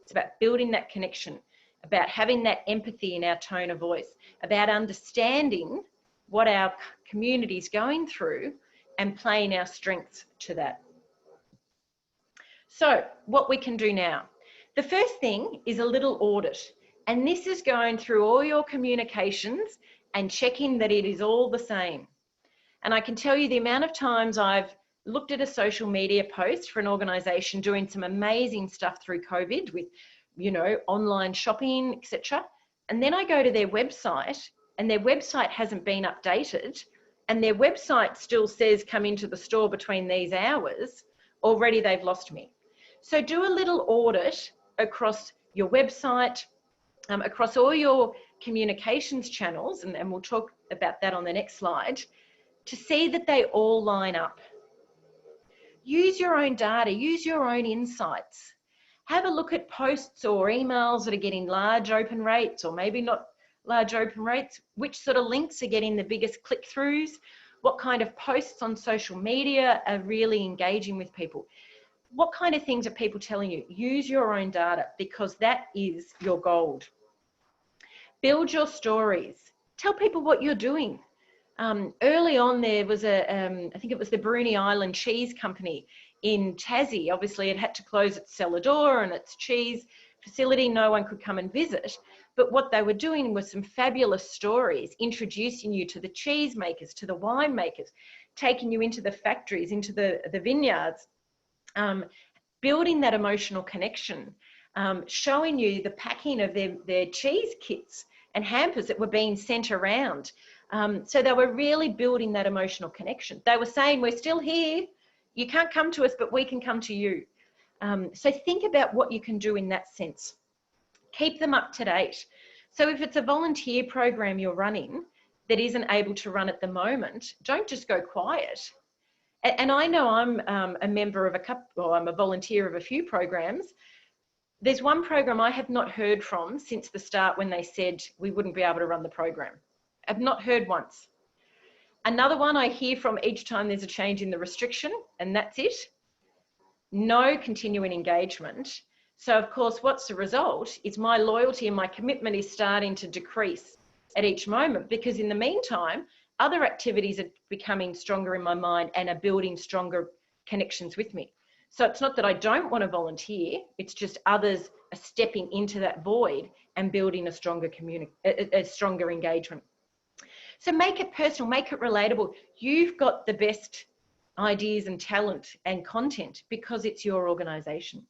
It's about building that connection, about having that empathy in our tone of voice, about understanding what our community is going through and playing our strengths to that. So what we can do now. The first thing is a little audit. And this is going through all your communications and checking that it is all the same. And I can tell you the amount of times I've looked at a social media post for an organisation doing some amazing stuff through COVID with, you know, online shopping, etc. And then I go to their website and their website hasn't been updated and their website still says come into the store between these hours. Already they've lost me. So do a little audit across your website, across all your communications channels, and we'll talk about that on the next slide, to see that they all line up. Use your own data, use your own insights. Have a look at posts or emails that are getting large open rates or maybe not large open rates. Which sort of links are getting the biggest click-throughs? What kind of posts on social media are really engaging with people? What kind of things are people telling you? Use your own data because that is your gold. Build your stories. Tell people what you're doing. Early on, there was I think it was the Bruny Island Cheese Company in Tassie. Obviously, it had to close its cellar door and its cheese facility. No one could come and visit. But what they were doing was some fabulous stories, introducing you to the cheese makers, to the wine makers, taking you into the factories, into the vineyards, building that emotional connection, showing you the packing of their cheese kits and hampers that were being sent around. So they were really building that emotional connection. They were saying, we're still here. You can't come to us, but we can come to you. So think about what you can do in that sense. Keep them up to date. So if it's a volunteer program you're running that isn't able to run at the moment, don't just go quiet. And I know I'm a member of a couple, or I'm a volunteer of a few programs. There's one program I have not heard from since the start when they said we wouldn't be able to run the program. I've not heard once. Another one I hear from each time there's a change in the restriction, and that's it. No continuing engagement. So of course, what's the result? Is my loyalty and my commitment is starting to decrease at each moment, because in the meantime, other activities are becoming stronger in my mind and are building stronger connections with me. So it's not that I don't want to volunteer, it's just others are stepping into that void and building a stronger stronger engagement. So make it personal, make it relatable. You've got the best ideas and talent and content because it's your organisation.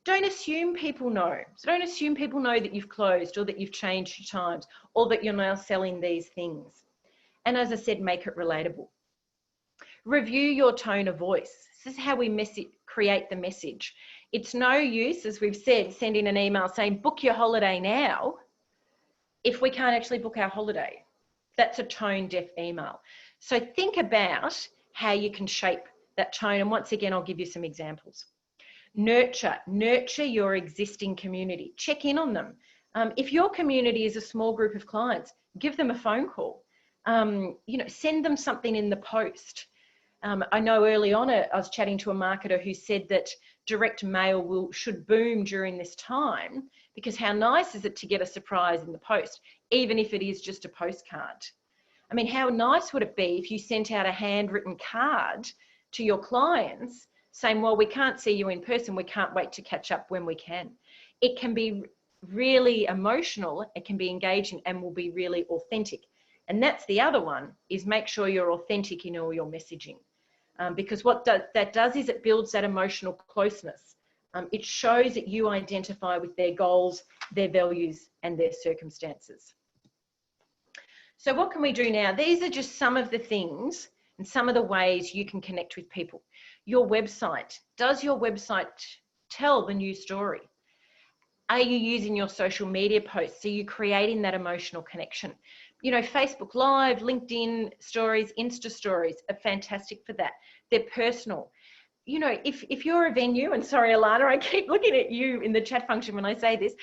Don't assume people know. So don't assume people know that you've closed or that you've changed your times or that you're now selling these things. And as I said, make it relatable. Review your tone of voice. This is how we create the message. It's no use, as we've said, sending an email saying, book your holiday now, if we can't actually book our holiday. That's a tone-deaf email. So think about how you can shape that tone. And once again, I'll give you some examples. Nurture your existing community. Check in on them. If your community is a small group of clients, give them a phone call. Send them something in the post. I know early on I was chatting to a marketer who said that direct mail should boom during this time, because how nice is it to get a surprise in the post, even if it is just a postcard. I mean, how nice would it be if you sent out a handwritten card to your clients saying, well, we can't see you in person, we can't wait to catch up when we can. It can be really emotional, it can be engaging, and will be really authentic. And that's the other one, is make sure you're authentic in all your messaging. Because what that does is it builds that emotional closeness. It shows that you identify with their goals, their values, and their circumstances. So what can we do now? These are just some of the things and some of the ways you can connect with people. Your website. Does your website tell the new story? Are you using your social media posts? Are you creating that emotional connection? You know, Facebook Live, LinkedIn stories, Insta stories are fantastic for that. They're personal. You know, if you're a venue, and sorry, Alana, I keep looking at you in the chat function when I say this,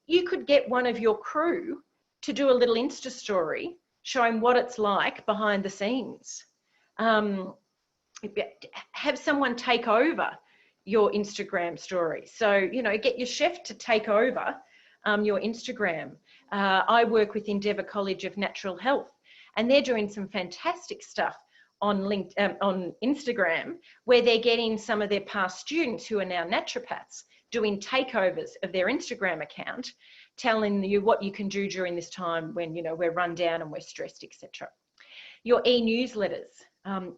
you could get one of your crew to do a little Insta story showing what it's like behind the scenes. Have someone take over your Instagram story. So, you know, get your chef to take over your Instagram. I work with Endeavour College of Natural Health, and they're doing some fantastic stuff on Instagram, where they're getting some of their past students who are now naturopaths doing takeovers of their Instagram account, telling you what you can do during this time when, you know, we're run down and we're stressed, etc. Your e-newsletters,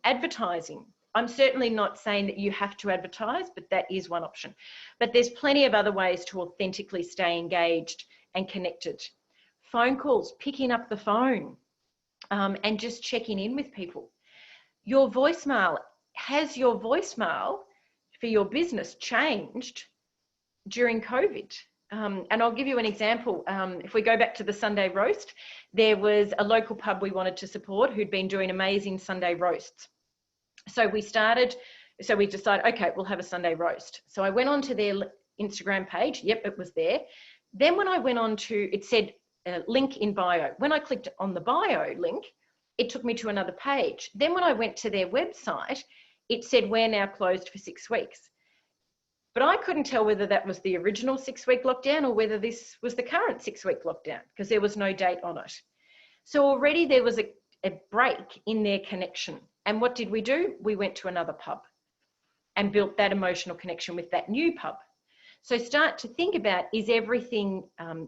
advertising. I'm certainly not saying that you have to advertise, but that is one option. But there's plenty of other ways to authentically stay engaged and connected. Phone calls, picking up the phone, and just checking in with people. Your voicemail, has your voicemail for your business changed during COVID? And I'll give you an example. If we go back to the Sunday roast, there was a local pub we wanted to support who'd been doing amazing Sunday roasts. So we decided, okay, we'll have a Sunday roast. So I went onto their Instagram page. Yep, it was there. Then when I went on to, it said link in bio. When I clicked on the bio link, it took me to another page. Then when I went to their website, it said we're now closed for 6 weeks. But I couldn't tell whether that was the original 6-week lockdown or whether this was the current 6-week lockdown, because there was no date on it. So already there was a break in their connection. And what did we do? We went to another pub and built that emotional connection with that new pub. So start to think about, is everything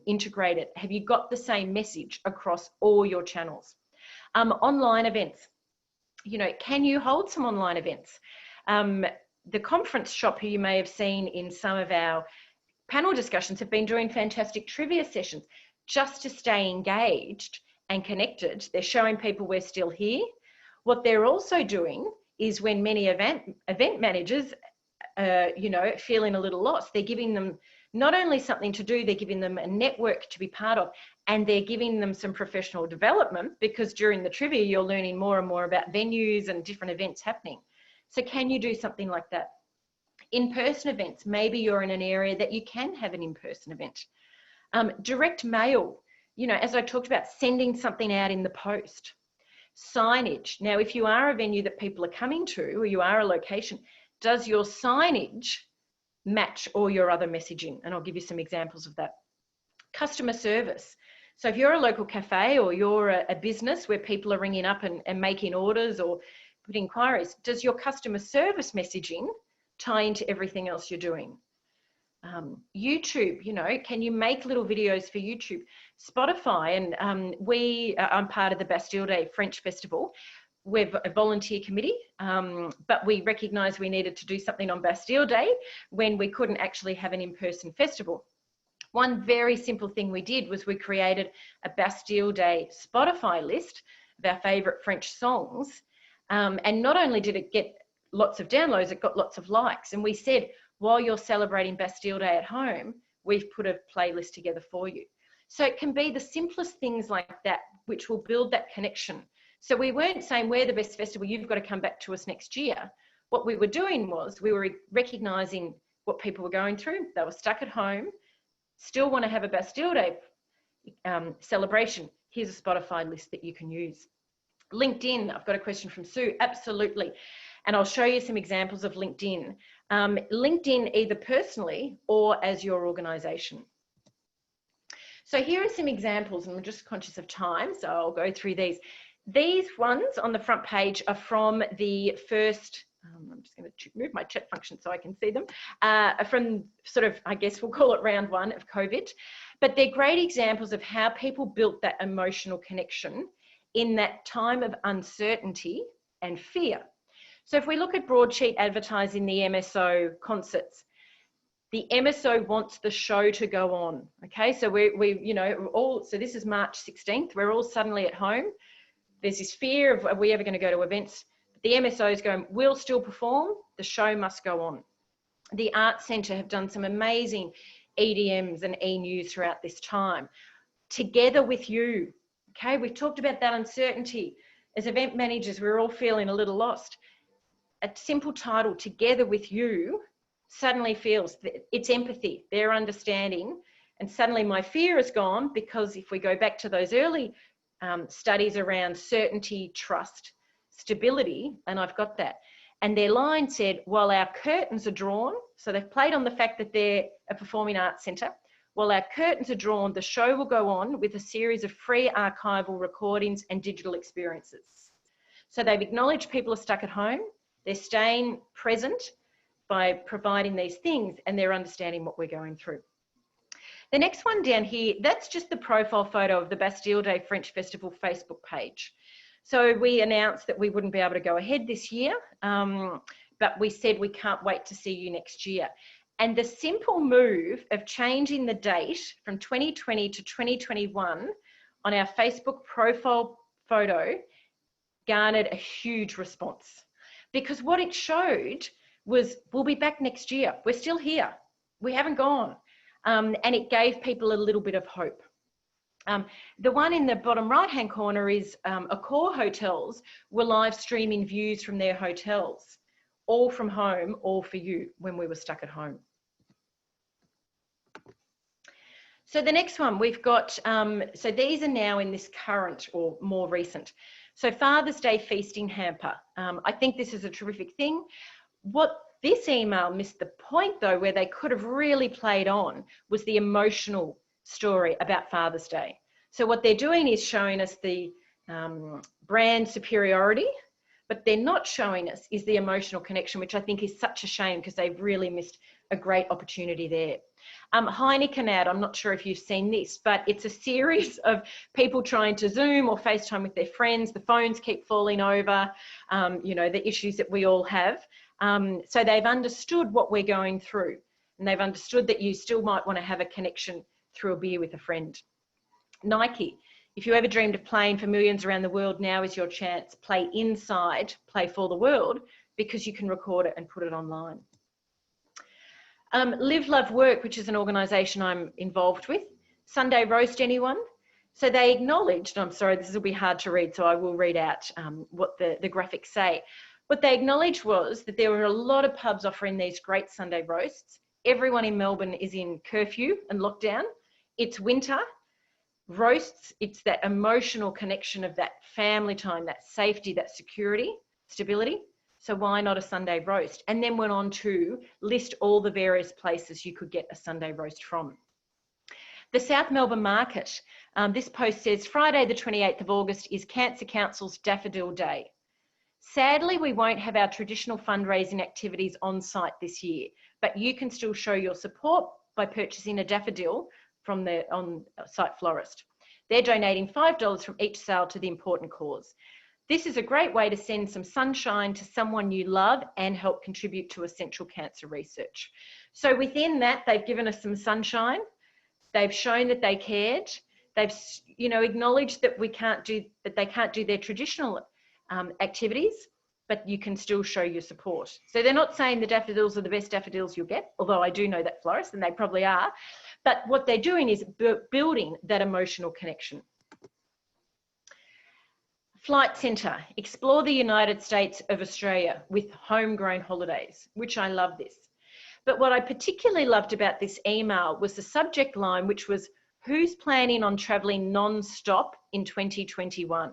integrated? Have you got the same message across all your channels? Online events, you know, can you hold some online events? The conference shop, who you may have seen in some of our panel discussions, have been doing fantastic trivia sessions just to stay engaged and connected. They're showing people we're still here. What they're also doing is, when many event managers, you know, feeling a little lost, they're giving them not only something to do, they're giving them a network to be part of, and they're giving them some professional development, because during the trivia, you're learning more and more about venues and different events happening. So can you do something like that? In-person events, maybe you're in an area that you can have an in-person event. Direct mail, you know, as I talked about, sending something out in the post. Signage. Now, if you are a venue that people are coming to, or you are a location, does your signage match all your other messaging? And I'll give you some examples of that. Customer service. So if you're a local cafe, or you're a business where people are ringing up and making orders or put inquiries, does your customer service messaging tie into everything else you're doing? YouTube, you know, can you make little videos for YouTube? Spotify, and I'm part of the Bastille Day French Festival. We're a volunteer committee, but we recognised we needed to do something on Bastille Day when we couldn't actually have an in-person festival. One very simple thing we did was we created a Bastille Day Spotify list of our favourite French songs. And not only did it get lots of downloads, it got lots of likes. And we said, while you're celebrating Bastille Day at home, we've put a playlist together for you. So it can be the simplest things like that, which will build that connection. So we weren't saying we're the best festival, you've got to come back to us next year. What we were doing was we were recognising what people were going through. They were stuck at home, still want to have a Bastille Day celebration. Here's a Spotify list that you can use. LinkedIn, I've got a question from Sue. Absolutely. And I'll show you some examples of LinkedIn. LinkedIn either personally or as your organisation. So here are some examples, and I'm just conscious of time, so I'll go through these. These ones on the front page are from the first, I'm just going to move my chat function so I can see them, from sort of, I guess we'll call it round 1 of COVID. But they're great examples of how people built that emotional connection in that time of uncertainty and fear. So if we look at broadsheet advertising, the MSO concerts, the MSO wants the show to go on. Okay, so we you know, all, so this is March 16th, we're all suddenly at home. There's this fear of, are we ever going to go to events? The MSO is going, we'll still perform, the show must go on. The Arts Centre have done some amazing EDMs and e-news throughout this time, together with you. Okay, we've talked about that uncertainty. As event managers, we're all feeling a little lost. A simple title, Together with You, suddenly feels that it's empathy, their understanding, and suddenly my fear is gone, because if we go back to those early studies around certainty, trust, stability, and I've got that. And their line said, while our curtains are drawn, so they've played on the fact that they're a performing arts centre, while our curtains are drawn, the show will go on with a series of free archival recordings and digital experiences. So they've acknowledged people are stuck at home, they're staying present by providing these things, and they're understanding what we're going through. The next one down here, that's just the profile photo of the Bastille Day French Festival Facebook page. So we announced that we wouldn't be able to go ahead this year, but we said we can't wait to see you next year. And the simple move of changing the date from 2020 to 2021 on our Facebook profile photo garnered a huge response, because what it showed was we'll be back next year. We're still here. We haven't gone. And it gave people a little bit of hope. The one in the bottom right-hand corner is Accor Hotels were live streaming views from their hotels, all from home, all for you, when we were stuck at home. So the next one we've got, so these are now in this current or more recent. So Father's Day feasting hamper. I think this is a terrific thing. What this email missed the point though, where they could have really played on, was the emotional story about Father's Day. So what they're doing is showing us the brand superiority, but they're not showing us is the emotional connection, which I think is such a shame, because they've really missed a great opportunity there. Heineken ad, I'm not sure if you've seen this, but it's a series of people trying to Zoom or FaceTime with their friends. The phones keep falling over, you know, the issues that we all have. So they've understood what we're going through, and they've understood that you still might want to have a connection through a beer with a friend. Nike, if you ever dreamed of playing for millions around the world, now is your chance. Play inside, play for the world, because you can record it and put it online. Live, Love, Work, which is an organisation I'm involved with. Sunday roast, anyone? So they acknowledged, I'm sorry, this will be hard to read, so I will read out what the graphics say. What they acknowledged was that there were a lot of pubs offering these great Sunday roasts. Everyone in Melbourne is in curfew and lockdown. It's winter. Roasts, it's that emotional connection of that family time, that safety, that security, stability. So why not a Sunday roast? And then went on to list all the various places you could get a Sunday roast from. The South Melbourne Market, this post says, Friday the 28th of August is Cancer Council's Daffodil Day. Sadly, we won't have our traditional fundraising activities on site this year, but you can still show your support by purchasing a daffodil from the on-site florist. They're donating $5 from each sale to the important cause. This is a great way to send some sunshine to someone you love and help contribute to essential cancer research. So within that, they've given us some sunshine. They've shown that they cared. They've, you know, acknowledged that they can't do their traditional activities, but you can still show your support. So they're not saying the daffodils are the best daffodils you'll get, although I do know that florist, and they probably are. But what they're doing is building that emotional connection. Flight Centre, explore the United States of Australia with homegrown holidays, which I love this. But what I particularly loved about this email was the subject line, which was, who's planning on travelling non-stop in 2021?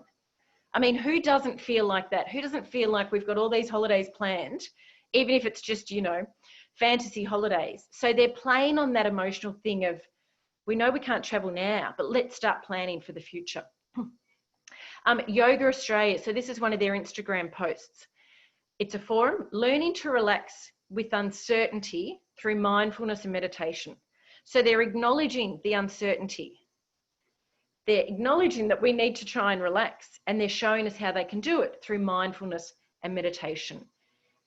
I mean, who doesn't feel like that? Who doesn't feel like we've got all these holidays planned, even if it's just, you know, fantasy holidays? So they're playing on that emotional thing of, we know we can't travel now, but let's start planning for the future. Yoga Australia, so this is one of their Instagram posts. It's a forum, learning to relax with uncertainty through mindfulness and meditation. So they're acknowledging the uncertainty. They're acknowledging that we need to try and relax, and they're showing us how they can do it through mindfulness and meditation.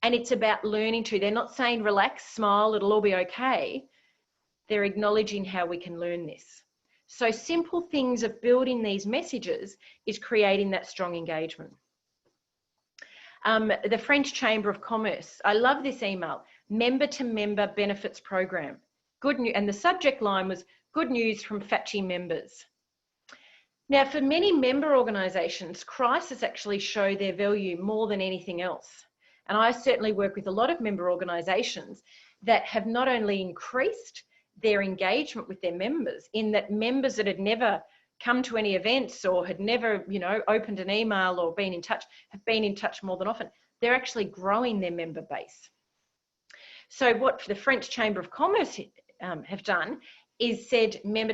And it's about learning to, they're not saying relax, smile, it'll all be okay. They're acknowledging how we can learn this. So simple things of building these messages is creating that strong engagement. The French Chamber of Commerce, I love this email, member-to-member benefits program. Good news, and the subject line was good news from FACCI members. Now, for many member organisations, crises actually show their value more than anything else. And I certainly work with a lot of member organisations that have not only increased their engagement with their members, in that members that had never come to any events or had never, opened an email or been in touch, have been in touch more than often. They're actually growing their member base. So what the French Chamber of Commerce have done is said member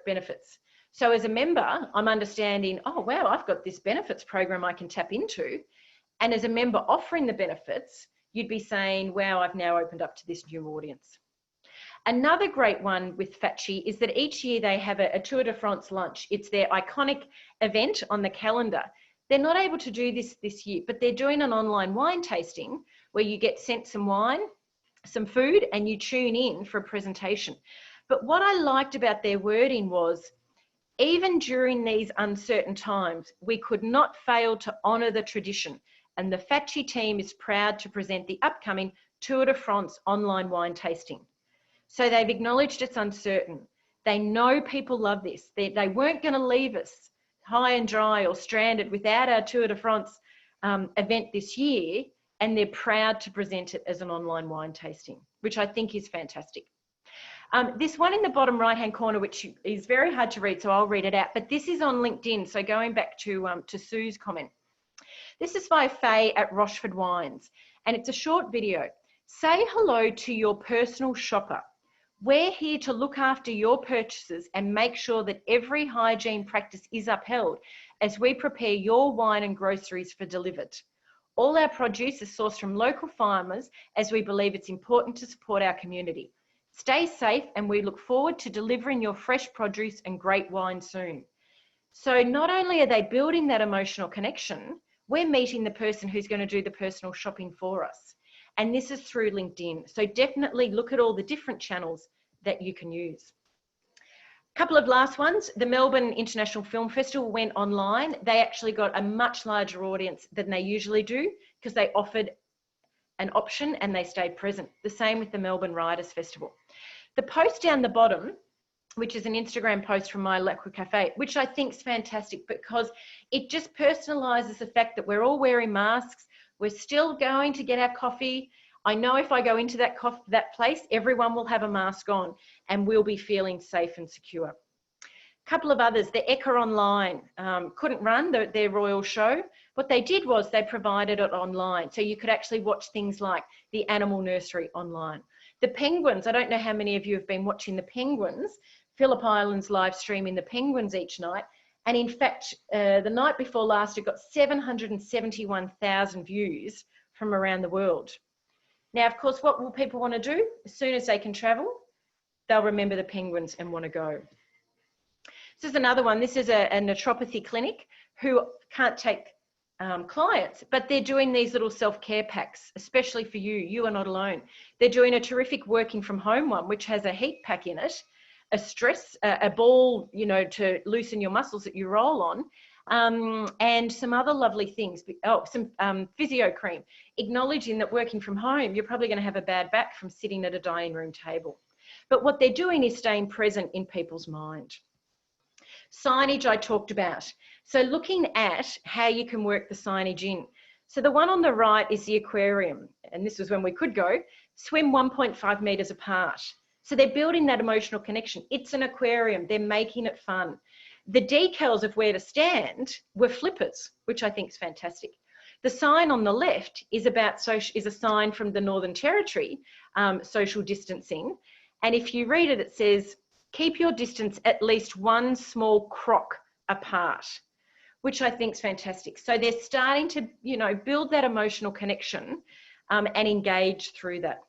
benefits. So as a member, I'm understanding, oh, wow, I've got this benefits program I can tap into. And as a member offering the benefits, you'd be saying, wow, I've now opened up to this new audience. Another great one with Fatchi is that each year they have a Tour de France lunch. It's their iconic event on the calendar. They're not able to do this year, but they're doing an online wine tasting where you get sent some wine, some food, and you tune in for a presentation. But what I liked about their wording was, even during these uncertain times, we could not fail to honour the tradition, and the Fatchi team is proud to present the upcoming Tour de France online wine tasting. So they've acknowledged it's uncertain. They know people love this. They weren't going to leave us high and dry or stranded without our Tour de France event this year, and they're proud to present it as an online wine tasting, which I think is fantastic. This one in the bottom right-hand corner, which is very hard to read, so I'll read it out, but this is on LinkedIn. So going back to Sue's comment. This is by Faye at Rochford Wines, and it's a short video. Say hello to your personal shopper. We're here to look after your purchases and make sure that every hygiene practice is upheld as we prepare your wine and groceries for delivered. All our produce is sourced from local farmers, as we believe it's important to support our community. Stay safe, and we look forward to delivering your fresh produce and great wine soon. So not only are they building that emotional connection, we're meeting the person who's going to do the personal shopping for us. And this is through LinkedIn. So definitely look at all the different channels that you can use. A couple of last ones. The Melbourne International Film Festival went online. They actually got a much larger audience than they usually do because they offered an option and they stayed present. The same with the Melbourne Writers Festival. The post down the bottom, which is an Instagram post from My Lacquer Cafe, which I think is fantastic because it just personalises the fact that we're all wearing masks. We're still going to get our coffee. I know if I go into that place, everyone will have a mask on and we'll be feeling safe and secure. A couple of others, the Ekka Online couldn't run their royal show. What they did was they provided it online. So you could actually watch things like the Animal Nursery online. The Penguins, I don't know how many of you have been watching the Penguins. Phillip Island's live streaming the Penguins each night. And in fact, the night before last, it got 771,000 views from around the world. Now, of course, what will people want to do? As soon as they can travel, they'll remember the Penguins and want to go. This is another one. This is a naturopathy clinic who can't take clients, but they're doing these little self-care packs, especially for you. You are not alone. They're doing a terrific working from home one, which has a heat pack in it, a ball, to loosen your muscles that you roll on, and some other lovely things. Oh, some physio cream, acknowledging that working from home, you're probably going to have a bad back from sitting at a dining room table. But what they're doing is staying present in people's mind. Signage I talked about. So looking at how you can work the signage in. So the one on the right is the aquarium, and this was when we could go, swim 1.5 metres apart. So they're building that emotional connection. It's an aquarium, they're making it fun. The decals of where to stand were flippers, which I think is fantastic. The sign on the left is a sign from the Northern Territory, social distancing. And if you read it, it says, keep your distance at least one small crock apart, which I think is fantastic. So they're starting to, build that emotional connection and engage through that.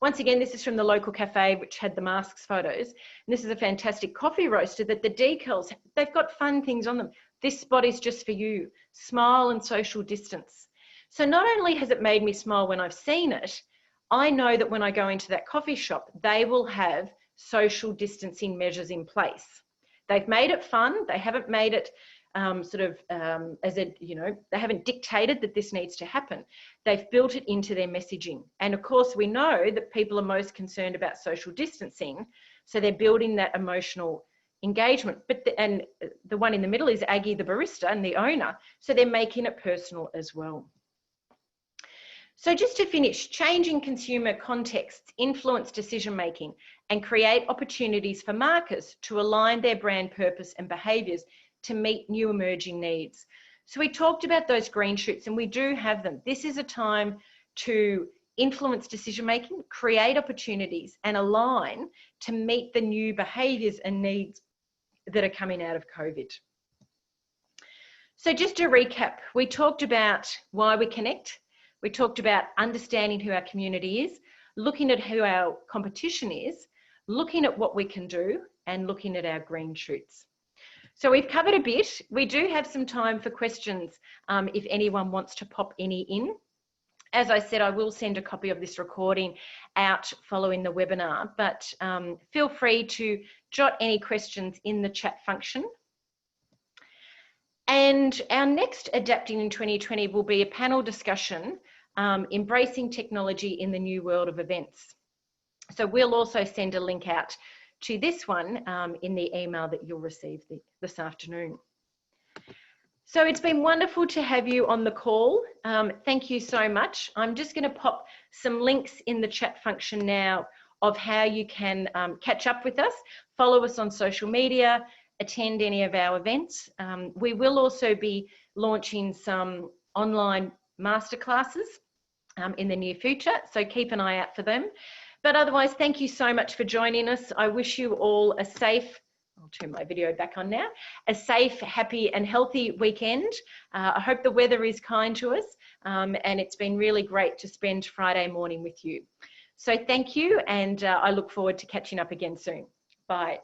Once again, this is from the local cafe, which had the masks photos. And this is a fantastic coffee roaster that the decals, they've got fun things on them. This spot is just for you. Smile and social distance. So not only has it made me smile when I've seen it, I know that when I go into that coffee shop, they will have social distancing measures in place. They've made it fun. They haven't made it they haven't dictated that this needs to happen. They've built it into their messaging. And of course, we know that people are most concerned about social distancing. So they're building that emotional engagement. And the one in the middle is Aggie, the barista and the owner. So they're making it personal as well. So just to finish, changing consumer contexts influence decision-making and create opportunities for marketers to align their brand purpose and behaviours to meet new emerging needs. So we talked about those green shoots, and we do have them. This is a time to influence decision-making, create opportunities and align to meet the new behaviours and needs that are coming out of COVID. So just to recap, we talked about why we connect. We talked about understanding who our community is, looking at who our competition is, looking at what we can do, and looking at our green shoots. So we've covered a bit. We do have some time for questions if anyone wants to pop any in. As I said, I will send a copy of this recording out following the webinar, but feel free to jot any questions in the chat function. And our next Adapting in 2020 will be a panel discussion, embracing technology in the new world of events. So we'll also send a link out to this one in the email that you'll receive this afternoon. So it's been wonderful to have you on the call. Thank you so much. I'm just going to pop some links in the chat function now of how you can catch up with us, follow us on social media, attend any of our events. We will also be launching some online masterclasses in the near future, so keep an eye out for them. But otherwise, thank you so much for joining us. I wish you all a safe, I'll turn my video back on now, a safe, happy and healthy weekend. I hope the weather is kind to us, and it's been really great to spend Friday morning with you. So thank you, and I look forward to catching up again soon. Bye.